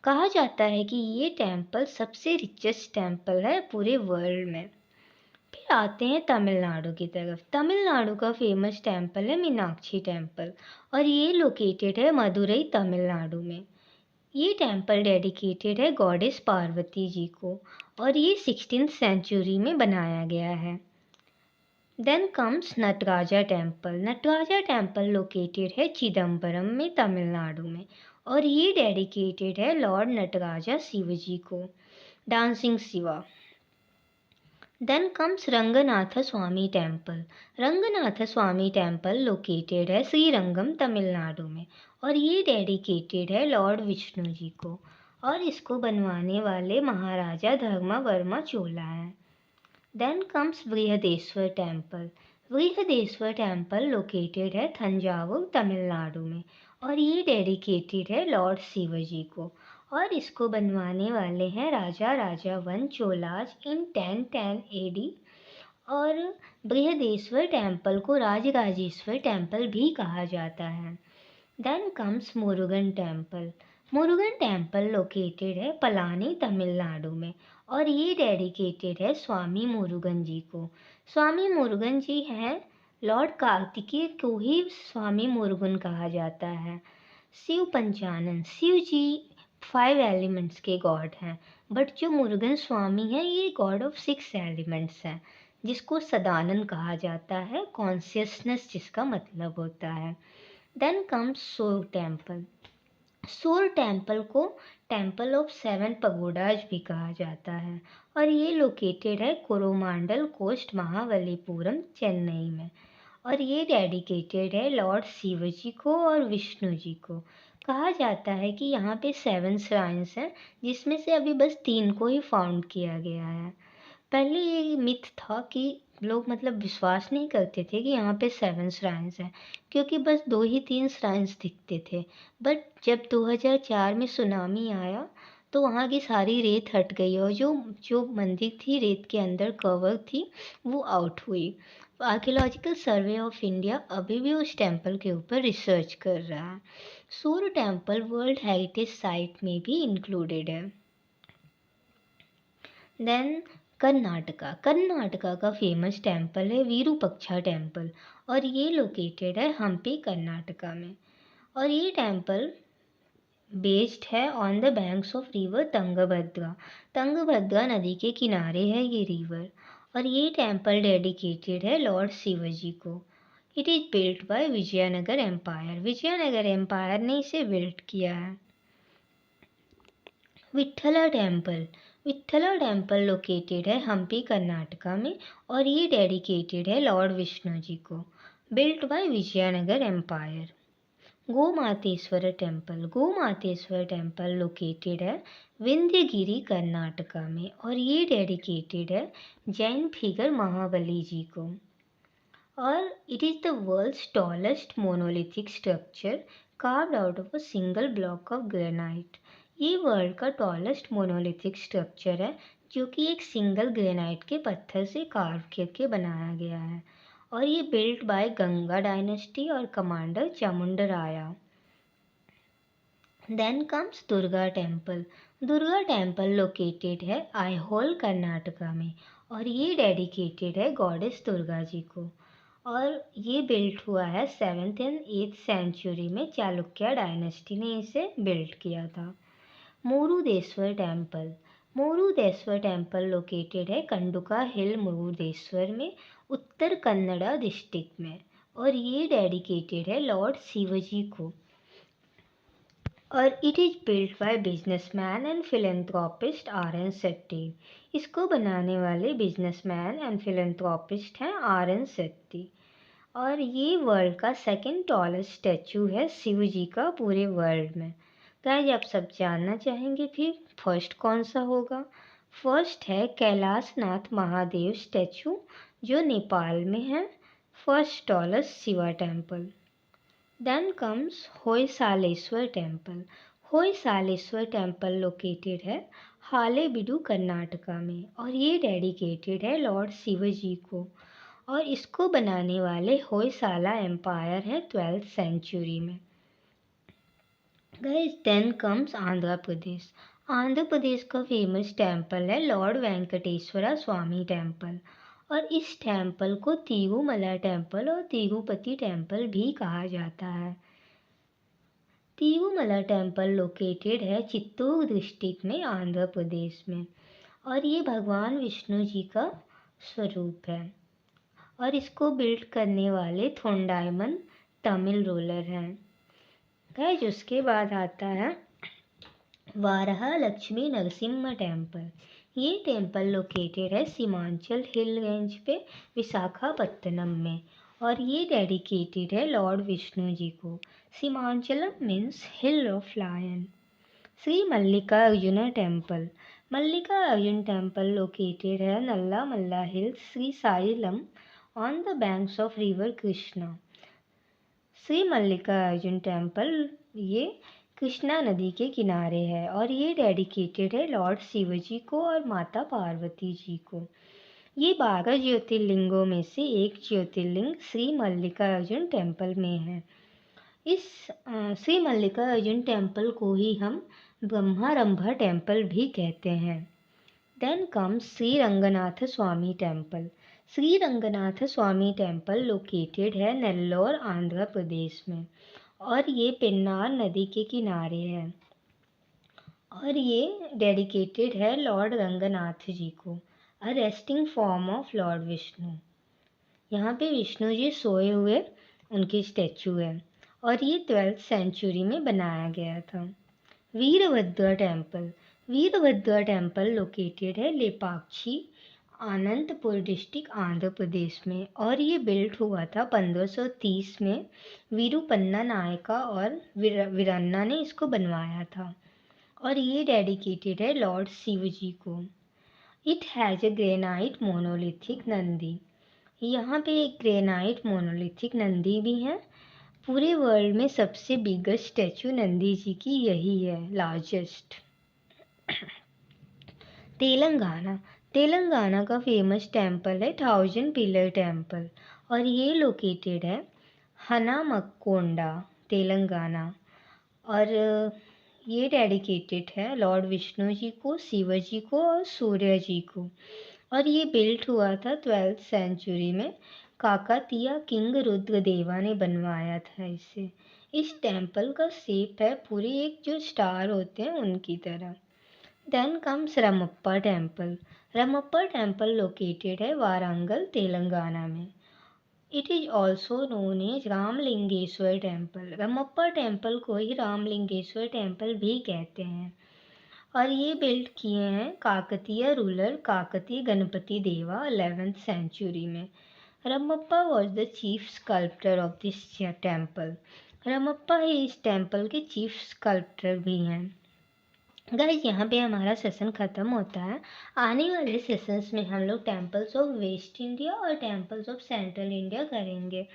[SPEAKER 1] कहा जाता है कि ये टेम्पल सबसे रिचेस्ट टेम्पल है पूरे वर्ल्ड में। फिर आते हैं तमिलनाडु की तरफ। तमिलनाडु का फेमस टेम्पल है मीनाक्षी टेम्पल और ये लोकेटेड है मदुरई तमिलनाडु में। ये टेम्पल डेडिकेटेड है गॉडेस पार्वती जी को और ये 16th सेंचुरी में बनाया गया है। Then comes Nataraja temple. Nataraja temple located है चिदम्बरम में तमिलनाडु में और ये डेडिकेटेड है लॉर्ड नटराजा शिव जी को, dancing Shiva. Then comes Ranganath स्वामी टेम्पल। रंगनाथ स्वामी टेम्पल लोकेटेड है श्रीरंगम तमिलनाडु में और ये डेडिकेटेड है लॉर्ड विष्णु जी को और इसको बनवाने वाले महाराजा धर्मवर्मा चोला हैं। Then comes Brihadeeswara temple. Brihadeeswara temple located है थंजावुर तमिलनाडु में और ये डेडिकेटेड है लॉर्ड शिव जी को और इसको बनवाने वाले हैं राजा राजा वन चोलाज इन 1010 AD और बृहदेश्वर टेम्पल को राजराजेश्वर टेम्पल भी कहा जाता है। Then comes Murugan temple. Murugan temple located है पलानी तमिलनाडु में और ये डेडिकेटेड है स्वामी मुरुगन जी को। स्वामी मुरुगन जी हैं लॉर्ड कार्तिकेय को ही स्वामी मुरुगन कहा जाता है। शिव पंचानन, शिव जी 5 एलिमेंट्स के गॉड हैं, बट जो मुरुगन स्वामी है ये गॉड ऑफ 6 एलिमेंट्स हैं, जिसको सदानंद कहा जाता है, कॉन्शियसनेस जिसका मतलब होता है। देन कम्स सोर टेम्पल। सोर टेम्पल को टेम्पल ऑफ 7 पगोडाज भी कहा जाता है और ये लोकेटेड है कोरोमांडल कोस्ट महाबलीपुरम चेन्नई में और ये डेडिकेटेड है लॉर्ड शिव जी को और विष्णु जी को। कहा जाता है कि यहाँ पे 7 श्राइन्स हैं जिसमें से अभी बस 3 को ही फाउंड किया गया है। पहले ये मिथ था कि लोग मतलब विश्वास नहीं करते थे कि यहाँ पे 7 श्राइन्स हैं क्योंकि बस 2 ही 3 श्राइन्स दिखते थे। बट जब 2004 में सुनामी आया तो वहाँ की सारी रेत हट गई और जो जो मंदिर थी रेत के अंदर कवर थी वो आउट हुई। आर्कियोलॉजिकल सर्वे ऑफ इंडिया अभी भी उस टेम्पल के ऊपर रिसर्च कर रहा है। सूर्य टेम्पल वर्ल्ड हेरिटेज साइट में भी इंक्लूडेड है। देन कर्नाटका। कर्नाटका का फेमस टेम्पल है विरूपक्षा टेम्पल और ये लोकेटेड है हम्पी कर्नाटका में और ये टेम्पल बेस्ड है on the banks of river Tungabhadra. Tungabhadra नदी के किनारे है ये रिवर और ये टेम्पल डेडिकेटेड है लॉर्ड शिवजी को। It is built by Vijayanagara empire. Vijayanagara empire ने इसे बिल्ट किया है। Vittala temple. Vittala temple located है हम्पी कर्नाटका में और ये डेडिकेटेड है लॉर्ड विष्णु जी को, built by Vijayanagara empire. Gommateshwara temple. Gommateshwara temple located है विंध्यगिरी कर्नाटका में और ये डेडिकेटेड है जैन फिगर महाबली जी को और it is the world's tallest monolithic structure carved out of a single block of granite. ये वर्ल्ड का टॉलेस्ट मोनोलिथिक स्ट्रक्चर है जो कि एक सिंगल ग्रेनाइट के पत्थर से कार्व करके बनाया गया है और ये बिल्ट बाय गंगा डायनेस्टी और commander Chamundaraya. Then comes Durga temple. Durga temple located है आईहोल कर्नाटका में और ये डेडिकेटेड है गॉडेस दुर्गा जी को और ये बिल्ट हुआ है 7th एंड 8th सेंचुरी में। चालुक्य डायनेस्टी ने इसे बिल्ट किया था। Murudeshwar temple. Murudeshwar temple located है कंडुका हिल मुरुदेश्वर में उत्तर कन्नड़ा डिस्ट्रिक्ट में और ये डेडिकेटेड है लॉर्ड शिवजी को और it is built by businessman and philanthropist R.N. Shetty. इसको बनाने वाले बिजनेसमैन एंड फिलेंथ्रोपिस्ट हैं R.N. सेट्टी और ये वर्ल्ड का 2nd टॉलेस्ट स्टैचू है शिव जी का पूरे वर्ल्ड में। गाइस आप सब जानना चाहेंगे फिर फर्स्ट कौन सा होगा? फर्स्ट है कैलाशनाथ महादेव स्टैचू जो नेपाल में है, first tallest Shiva temple. Then comes Hoysaleswara temple. Hoysaleswara temple located है हालेबीडु कर्नाटका में और ये डेडिकेटेड है लॉर्ड शिव जी को और इसको बनाने वाले होयसाला एम्पायर है 12th सेंचुरी में। Guys then comes Andhra Pradesh. Andhra Pradesh का फेमस टेम्पल है लॉर्ड वेंकटेश्वरा स्वामी टेम्पल और इस टेम्पल को तिरुमला टेम्पल और तिरुपति टेम्पल भी कहा जाता है। तिरुमला टेम्पल लोकेटेड है चित्तूर डिस्ट्रिक्ट में आंध्र प्रदेश में और ये भगवान विष्णु जी का स्वरूप है और इसको बिल्ड करने वाले थोंडाईमन तमिल रूलर हैं। गाइस उसके बाद आता है वाराह लक्ष्मी नरसिम्हा टेम्पल। ये टेम्पल लोकेटेड है सीमांचल हिल रेंज पे विशाखापत्तनम में और ये डेडिकेटेड है लॉर्ड विष्णु जी को। Simhachalam means hill of lion. Shri Mallika Arjuna temple. Mallika Arjuna temple located है Nalla Malla hill Sri Sailam on the banks of river Krishna. Shri Mallika Arjuna temple ये कृष्णा नदी के किनारे है और ये डेडिकेटेड है लॉर्ड शिव जी को और माता पार्वती जी को। ये 12 ज्योतिर्लिंगों में से एक ज्योतिर्लिंग श्री मल्लिकार्जुन टेम्पल में है। इस श्री मल्लिकार्जुन टेम्पल को ही हम ब्रह्मारंभा टेम्पल भी कहते हैं। देन कम्स श्री रंगनाथ स्वामी टेम्पल। श्री रंगनाथ स्वामी टेम्पल लोकेटेड है नेल्लोर आंध्र प्रदेश में, और ये पेन्नार नदी के किनारे है, और ये डेडिकेटेड है लॉर्ड रंगनाथ जी को, अ resting form of Lord Vishnu. यहाँ पे विष्णु जी सोए हुए उनकी स्टैचू है, और ये 12th सेंचुरी में बनाया गया था। Veerabhadra temple. Veerabhadra temple located है लेपाक्षी, अनंतपुर डिस्ट्रिक्ट आंध्र प्रदेश में, और ये बिल्ट हुआ था 1530 में। वीरूपन्ना नायका और वीरन्ना ने इसको बनवाया था, और ये डेडिकेटेड है लॉर्ड शिव जी को। It has a granite monolithic Nandi. यहाँ पे एक ग्रेनाइट मोनोलिथिक नंदी भी है। पूरे वर्ल्ड में सबसे बिगेस्ट स्टैचू नंदी जी की यही है, लार्जेस्ट। तेलंगाना। तेलंगाना का फेमस टेम्पल है 1000 पिलर टेम्पल, और ये लोकेटेड है हनामकोंडा, तेलंगाना, और ये डेडिकेटेड है लॉर्ड विष्णु जी को, शिव जी को और सूर्य जी को, और ये बिल्ट हुआ था 12th सेंचुरी में। काकातिया किंग रुद्रदेवा ने बनवाया था इसे। इस टेम्पल का शेप है पूरे एक जो स्टार होते हैं उनकी तरह। Then comes Ramappa temple. Ramappa temple located है वारंगल, तेलंगाना में। It is also known as Ramalingeswara temple. Ramappa temple को ही रामलिंगेश्वर टेम्पल भी कहते हैं, और ये बिल्ड किए हैं काकतीय रूलर काकतीय गणपति देवा 11th सेंचुरी में। Ramappa was the chief sculptor of this temple. Ramappa ही इस टेम्पल के चीफ स्कल्प्टर भी हैं। गाइस, यहाँ पे हमारा सेशन ख़त्म होता है। आने वाले सेशंस में हम लोग टेम्पल्स ऑफ वेस्ट इंडिया और टेम्पल्स ऑफ सेंट्रल इंडिया करेंगे।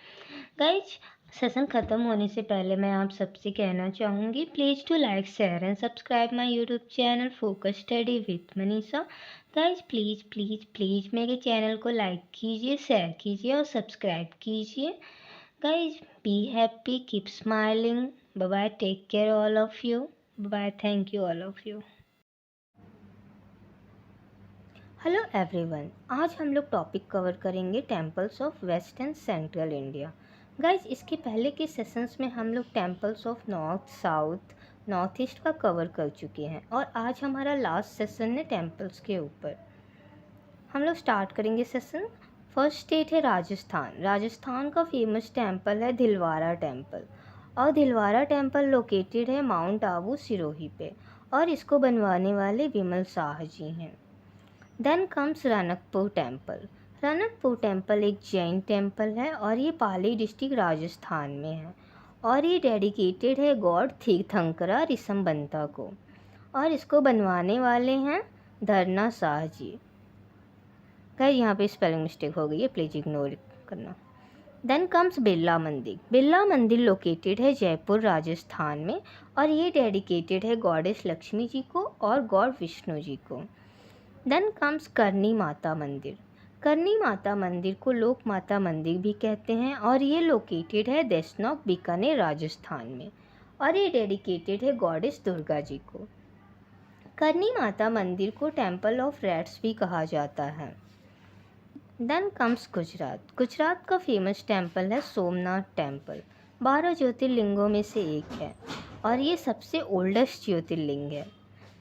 [SPEAKER 1] गाइस, सेशन ख़त्म होने से पहले मैं आप सबसे कहना चाहूँगी, please to like share and subscribe my YouTube channel focus study with Manisha. Guys, please please please मेरे चैनल को लाइक कीजिए, शेयर कीजिए और सब्सक्राइब कीजिए। Guys, be happy, keep smiling, bye bye, take care all of you, bye, thank you all of you. Hello everyone, आज हम लोग topic cover करेंगे temples of West and Central India. Guys, इसके पहले के सेशंस में हम लोग temples of North, South, North East का कवर कर चुके हैं, और आज हमारा लास्ट सेशन है टेम्पल्स के ऊपर। हम लोग स्टार्ट करेंगे सेशन। फर्स्ट स्टेट है राजस्थान। राजस्थान का फेमस टेम्पल है दिलवारा टेम्पल, और दिलवारा टेम्पल लोकेटेड है माउंट आबू सिरोही पे, और इसको बनवाने वाले विमल शाह जी हैं। Then comes Ranakpur temple. Ranakpur temple एक जैन टेम्पल है, और ये पाली डिस्ट्रिक्ट राजस्थान में है, और ये डेडिकेटेड है गॉड तीर्थंकरा ऋषभंता को, और इसको बनवाने वाले हैं धरना शाह जी। गाइस, यहाँ पे स्पेलिंग मिस्टेक हो गई है, प्लीज़ इग्नोर करना। देन कम्स बिरला मंदिर। बिरला मंदिर लोकेटेड है जयपुर राजस्थान में, और ये डेडिकेटेड है गॉडेस लक्ष्मी जी को और गॉड विष्णु जी को। देन कम्स करनी माता मंदिर। करनी माता मंदिर को लोक माता मंदिर भी कहते हैं, और ये लोकेटेड है देशनोक बीकानेर राजस्थान में, और ये डेडिकेटेड है गॉडेस दुर्गा जी को। करनी माता मंदिर को टेम्पल ऑफ रैट्स भी कहा जाता है। Then comes Gujarat. गुजरात का फेमस टेम्पल है सोमनाथ टेम्पल। 12 ज्योतिर्लिंगों में से एक है, और ये सबसे ओल्डेस्ट ज्योतिर्लिंग है,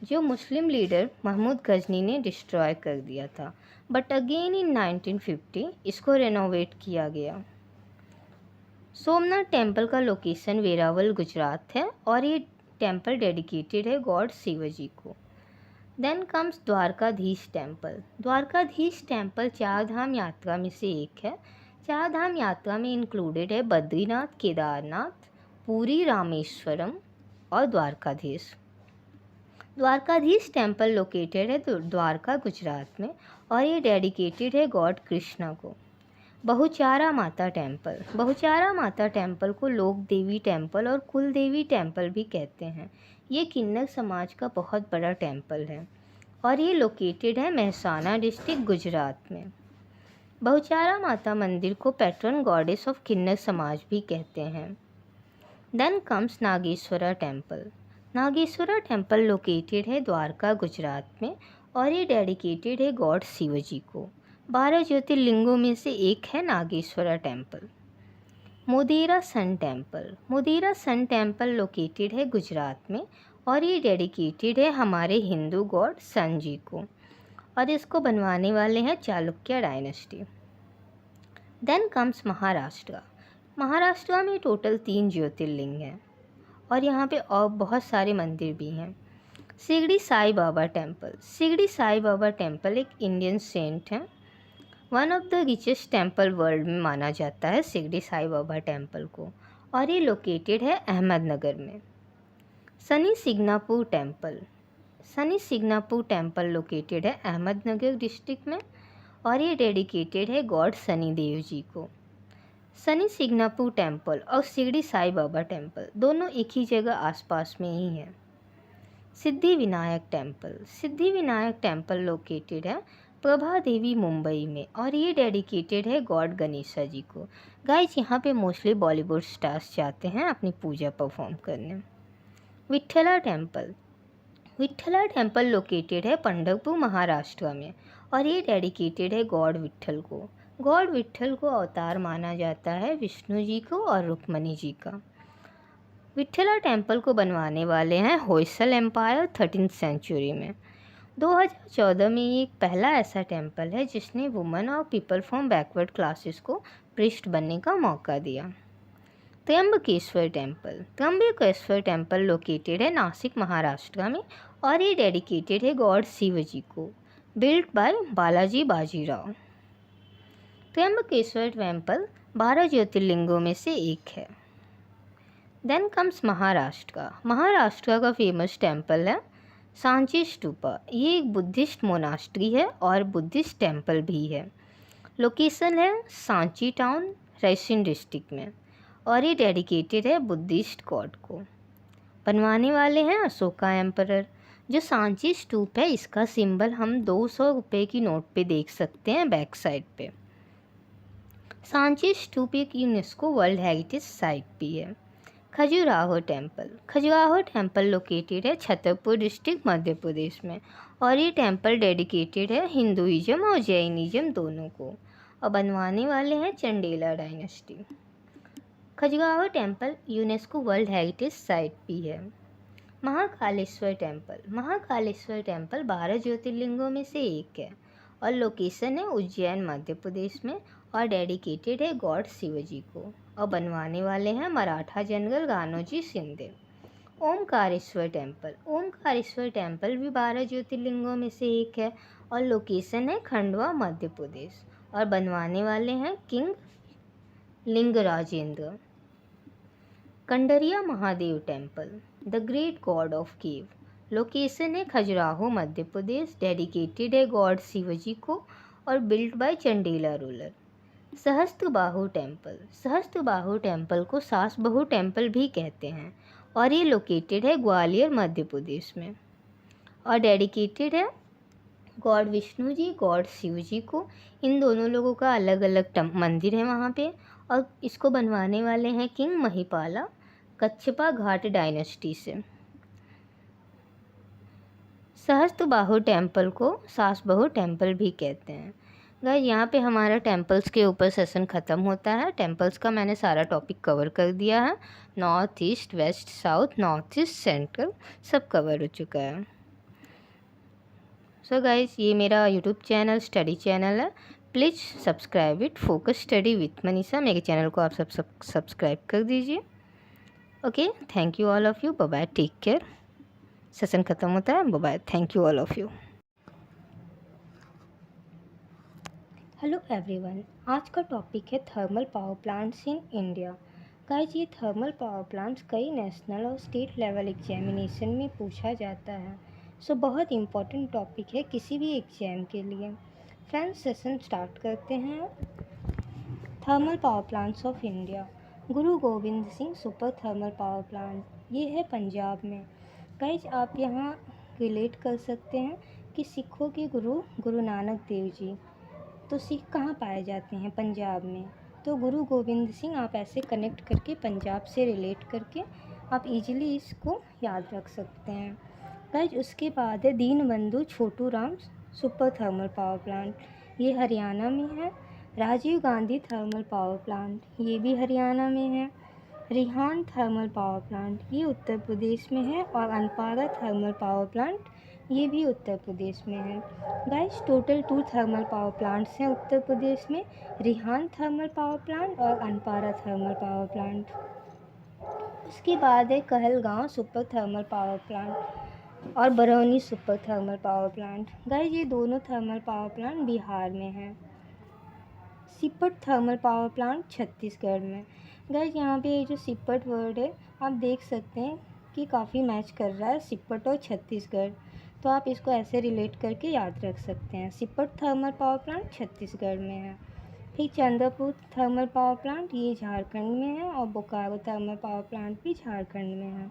[SPEAKER 1] जो मुस्लिम लीडर महमूद गजनी ने डिस्ट्रॉय कर दिया था, बट अगेन इन 1950 इसको रेनोवेट किया गया। सोमनाथ टेम्पल का लोकेशन वेरावल गुजरात है, और ये टेम्पल डेडिकेटेड है गॉड शिव जी को। Then comes Dwarkadhish temple. Dwarkadhish temple 4 Dham Yatra में से एक है। 4 धाम यात्रा में इंक्लूडेड है बद्रीनाथ, केदारनाथ, पुरी, रामेश्वरम और द्वारकाधीश। द्वारकाधीश टेम्पल लोकेटेड है द्वारका, गुजरात में, और ये डेडिकेटेड है गॉड कृष्णा को। बहुचारा माता टेम्पल। बहुचारा माता टेम्पल को लोक देवी टेम्पल और कुल देवी टेम्पल भी कहते हैं। ये किन्नर समाज का बहुत बड़ा टेम्पल है, और ये लोकेटेड है मेहसाना डिस्ट्रिक्ट, गुजरात में। बहुचारा माता मंदिर को पैट्रन गॉडेस ऑफ किन्नर समाज भी कहते हैं। Then comes Nageshwara temple. Nageshwara temple located है द्वारका गुजरात में और ये डेडिकेटेड है गॉड शिव जी को। 12 ज्योतिर्लिंगों में से एक है Nageshwara temple. Modhera sun temple. Modhera sun temple located है गुजरात में और ये डेडिकेटेड है हमारे हिंदू गॉड सन जी को और इसको बनवाने वाले हैं Chalukya dynasty. Then comes Maharashtra. Maharashtra में टोटल 3 ज्योतिर्लिंग हैं और यहाँ पे और बहुत सारे मंदिर भी हैं। शिरडी साई बाबा टेम्पल। शिरडी साई बाबा टेम्पल एक इंडियन सेंट हैं। One of the richest temple world में माना जाता है शिरडी साई बाबा टेम्पल को और ये लोकेटेड है अहमदनगर में। Shani Shingnapur temple. Shani Shingnapur temple located है अहमदनगर डिस्ट्रिक्ट में और ये डेडिकेटेड है गॉड शनि देव जी को। शनि सिग्नापुर टेम्पल और शिरडी साई बाबा टेम्पल दोनों एक ही जगह आसपास में ही हैं। Siddhi Vinayak temple. Siddhi Vinayak temple located है प्रभा देवी मुंबई में और ये डेडिकेटेड है गॉड गणेशा जी को। गाइस यहाँ पे मोस्टली बॉलीवुड स्टार्स जाते हैं अपनी पूजा परफॉर्म करने। विट्ठला टेम्पल। विट्ठला टेम्पल लोकेटेड है पंढरपुर महाराष्ट्र में और ये डेडिकेटेड है गॉड विट्ठल को। गॉड विट्ठल को अवतार माना जाता है विष्णु जी को और रुक्मणी जी का। विट्ठला टेम्पल को बनवाने वाले हैं होयसल एम्पायर 13th सेंचुरी में। 2014 में ये एक पहला ऐसा टेम्पल है जिसने वुमेन और पीपल फ्रॉम बैकवर्ड क्लासेस को प्रीस्ट बनने का मौका दिया। Trimbakeshwar temple. Trimbakeshwar temple located है नासिक महाराष्ट्र में और ये डेडिकेटेड है गॉड शिव जी को, built bye Balaji Bajirao. Trimbakeshwar temple 12 ज्योतिर्लिंगों में से एक है। Then comes Maharashtra. महाराष्ट्र का फेमस टेम्पल है सांची स्तूपा। ये एक बुद्धिस्ट मोनास्ट्री है और बुद्धिस्ट टेम्पल भी है। लोकेशन है सांची टाउन रायसेन डिस्ट्रिक्ट में और ये डेडिकेटेड है बुद्धिस्ट गॉड को। बनवाने वाले हैं अशोका एम्परर। जो सांची स्तूप है इसका सिंबल हम 200 रुपये की नोट पे देख सकते हैं बैक साइड पे। सांची स्तूप एक यूनेस्को वर्ल्ड हेरिटेज साइट भी है। Khajuraho temple. Khajuraho temple located है छतरपुर डिस्ट्रिक्ट मध्य प्रदेश में और ये टेम्पल डेडिकेटेड है हिंदुइज्म और जैनिज्म दोनों को और बनवाने वाले हैं Chandela dynasty. Khajuraho temple UNESCO world heritage site भी है। महाकालेश्वर टेम्पल। महाकालेश्वर टेम्पल 12 ज्योतिर्लिंगों में से एक है और लोकेशन है उज्जैन मध्य प्रदेश में और डेडिकेटेड है गॉड शिव जी को और बनवाने वाले हैं Maratha general Ranoji Shinde. Omkareshwar temple. Omkareshwar temple भी 12 ज्योतिर्लिंगों में से एक है और लोकेशन है खंडवा मध्य प्रदेश और बनवाने वाले हैं king Lingarajendra. Kandariya Mahadev temple, the great god of cave. Location है खजुराहो मध्य प्रदेश, डेडिकेटेड है गॉड शिव जी को और built by Chandela ruler. Sahastrabahu temple. Sahastrabahu temple को सास बहू टेम्पल भी कहते हैं और ये लोकेटेड है ग्वालियर मध्य प्रदेश में और डेडिकेटेड है गॉड विष्णु जी गॉड शिव जी को। इन दोनों लोगों का अलग अलग मंदिर है वहाँ पे और इसको बनवाने वाले हैं किंग महिपाला कच्छपा घाट डायनेस्टी से। सहस्त्रबाहु टेम्पल को सास बहू टेम्पल भी कहते हैं। गाइस यहाँ पे हमारा टेम्पल्स के ऊपर सेशन ख़त्म होता है। टेम्पल्स का मैंने सारा टॉपिक कवर कर दिया है। North East West South North East Central सब कवर हो चुका है। सो गाइस ये मेरा यूट्यूब चैनल स्टडी चैनल है, please subscribe it. Focus study with Manisha, मेरे चैनल को आप सब सब्सक्राइब कर दीजिए। Okay, thank you all of you, bye bye, take care. Session ख़त्म होता है, bye bye, thank you all of you. Hello everyone, आज का टॉपिक है thermal power plants in India. Guys ये थर्मल पावर प्लांट्स कई नेशनल और state level examination में पूछा जाता है। सो बहुत इम्पॉर्टेंट टॉपिक है किसी भी एग्जाम के लिए। फ्रेंड्स सेशन स्टार्ट करते हैं। Thermal power plants of India. Guru Gobind Singh super thermal power plant, ये है पंजाब में। गाइस आप यहाँ रिलेट कर सकते हैं कि सिखों के गुरु गुरु नानक देव जी, तो सिख कहाँ पाए जाते हैं? पंजाब में। तो गुरु गोविंद सिंह आप ऐसे कनेक्ट करके पंजाब से रिलेट करके आप इजीली इसको याद रख सकते हैं। गाइज उसके बाद है Deenbandhu Chhotu Ram super thermal power plant, ये हरियाणा में है। Rajiv Gandhi thermal power plant, ये भी हरियाणा में है। रिहान थर्मल पावर प्लांट, ये उत्तर प्रदेश में है। और अनपारा थर्मल पावर प्लांट, ये भी उत्तर प्रदेश में है। Guys total 2 thermal power plants हैं उत्तर प्रदेश में, रिहान थर्मल पावर प्लांट और अनपारा थर्मल पावर प्लांट। उसके बाद है Kahalgaon super thermal power plant और Barauni super thermal power plant. Guys ये दोनों थर्मल पावर प्लांट बिहार में हैं। Sipat thermal power plant Chhattisgarh में। गाइस यहाँ पे ये जो सिपट वर्ड है आप देख सकते हैं कि काफ़ी मैच कर रहा है सिपट और छत्तीसगढ़, तो आप इसको ऐसे रिलेट करके याद रख सकते हैं। Sipat thermal power plant Chhattisgarh में है। फिर चंद्रपुर थर्मल पावर प्लांट, ये झारखंड में है। और बोकारो थर्मल पावर प्लांट भी झारखंड में है।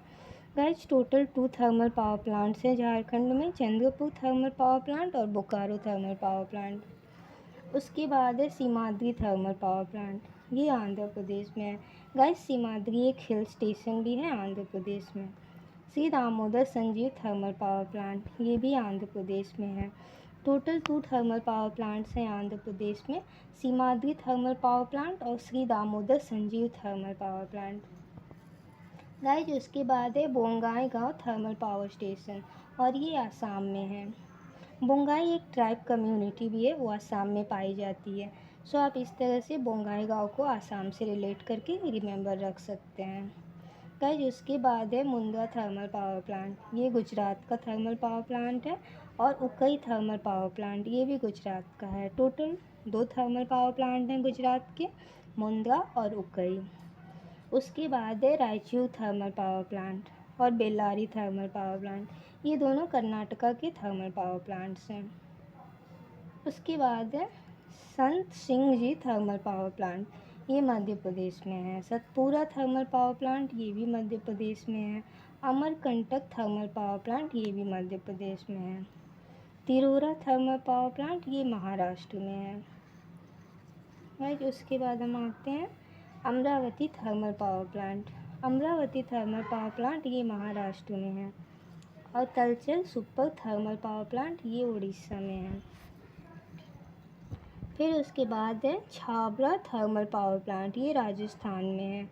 [SPEAKER 1] Guys total 2 thermal power plants हैं झारखंड में, चंद्रपुर थर्मल पावर प्लांट और बोकारो थर्मल पावर प्लांट। उसके बाद है सीमाद्री थर्मल पावर प्लांट, ये आंध्र प्रदेश में है। गाइस सीमाद्री एक हिल स्टेशन भी है आंध्र प्रदेश में। Shri Damodar Sanjeev thermal power plant, ये भी आंध्र प्रदेश में है। टोटल 2 थर्मल पावर प्लांट्स हैं आंध्र प्रदेश में, सीमाद्री थर्मल पावर प्लांट और Shri Damodar Sanjeev thermal power plant. Guys उसके बाद है बोंगाईगांव थर्मल पावर स्टेशन, और ये आसाम में है। बोंगाई एक ट्राइब कम्युनिटी भी है, वो आसाम में पाई जाती है। सो आप इस तरह से बोंगाईगांव को आसाम से रिलेट करके रिमेंबर रख सकते हैं। गाइस उसके बाद है मुंद्रा थर्मल पावर प्लांट, ये गुजरात का थर्मल पावर प्लांट है। और उकई थर्मल पावर प्लांट, ये भी गुजरात का है। टोटल 2 थर्मल पावर प्लांट हैं गुजरात के, मुंद्रा और उकई। उसके बाद है रायचूर थर्मल पावर प्लांट और बेल्लारी थर्मल पावर प्लांट, ये दोनों कर्नाटका के थर्मल पावर प्लांट्स हैं। उसके बाद है संत Singh ji thermal power plant, ये मध्य प्रदेश में है। सतपुरा थर्मल पावर प्लांट, ये भी मध्य प्रदेश में है। अमरकंटक थर्मल पावर प्लांट, ये भी मध्य प्रदेश में है। तिरोरा थर्मल पावर प्लांट, ये महाराष्ट्र में है। राइट उसके बाद हम आते हैं Amravati thermal power plant. Amravati thermal power plant, ये महाराष्ट्र में है। और तलचल सुपर थर्मल पावर प्लांट, ये उड़ीसा में है। फिर उसके बाद है छाबड़ा थर्मल पावर प्लांट, ये राजस्थान में है।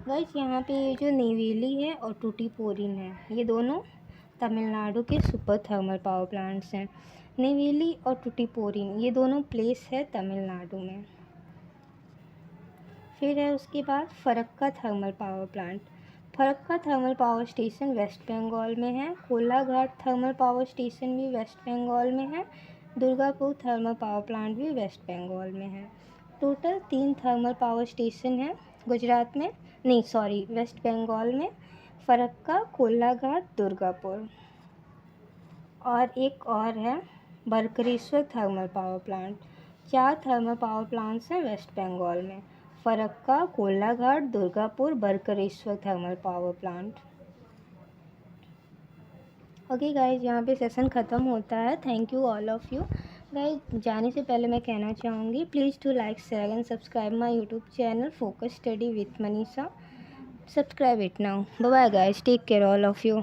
[SPEAKER 1] गाइस यहाँ पे ये जो नेवेली है और टूटीपोरिन है, ये दोनों तमिलनाडु के सुपर थर्मल पावर प्लांट्स हैं। नेवेली और टूटीपोरिन ये दोनों प्लेस है तमिलनाडु में। फिर है उसके बाद Farakka thermal power plant. Farakka thermal power station waste Bengal में है। कोलाघाट थर्मल पावर स्टेशन भी वेस्ट बंगाल में है। दुर्गापुर थर्मल पावर प्लांट भी वेस्ट बंगाल में है। टोटल 3 थर्मल पावर स्टेशन हैं गुजरात में, नहीं सॉरी वेस्ट बंगाल में, फरक्का, कोलाघाट, दुर्गापुर। और एक और है बरकरेश्वर thermal power plant. 4 thermal power plants हैं वेस्ट बंगाल में, Farakka, Kolaghat, Durgapur, बरकरेश्वर thermal power plant. Okay guys यहाँ पे सेशन ख़त्म होता है। Thank you all of you guys. जाने से पहले मैं कहना चाहूँगी please to like share and subscribe my YouTube channel focus study with Manisha. Subscribe it now. Bye bye guys, take care all of you.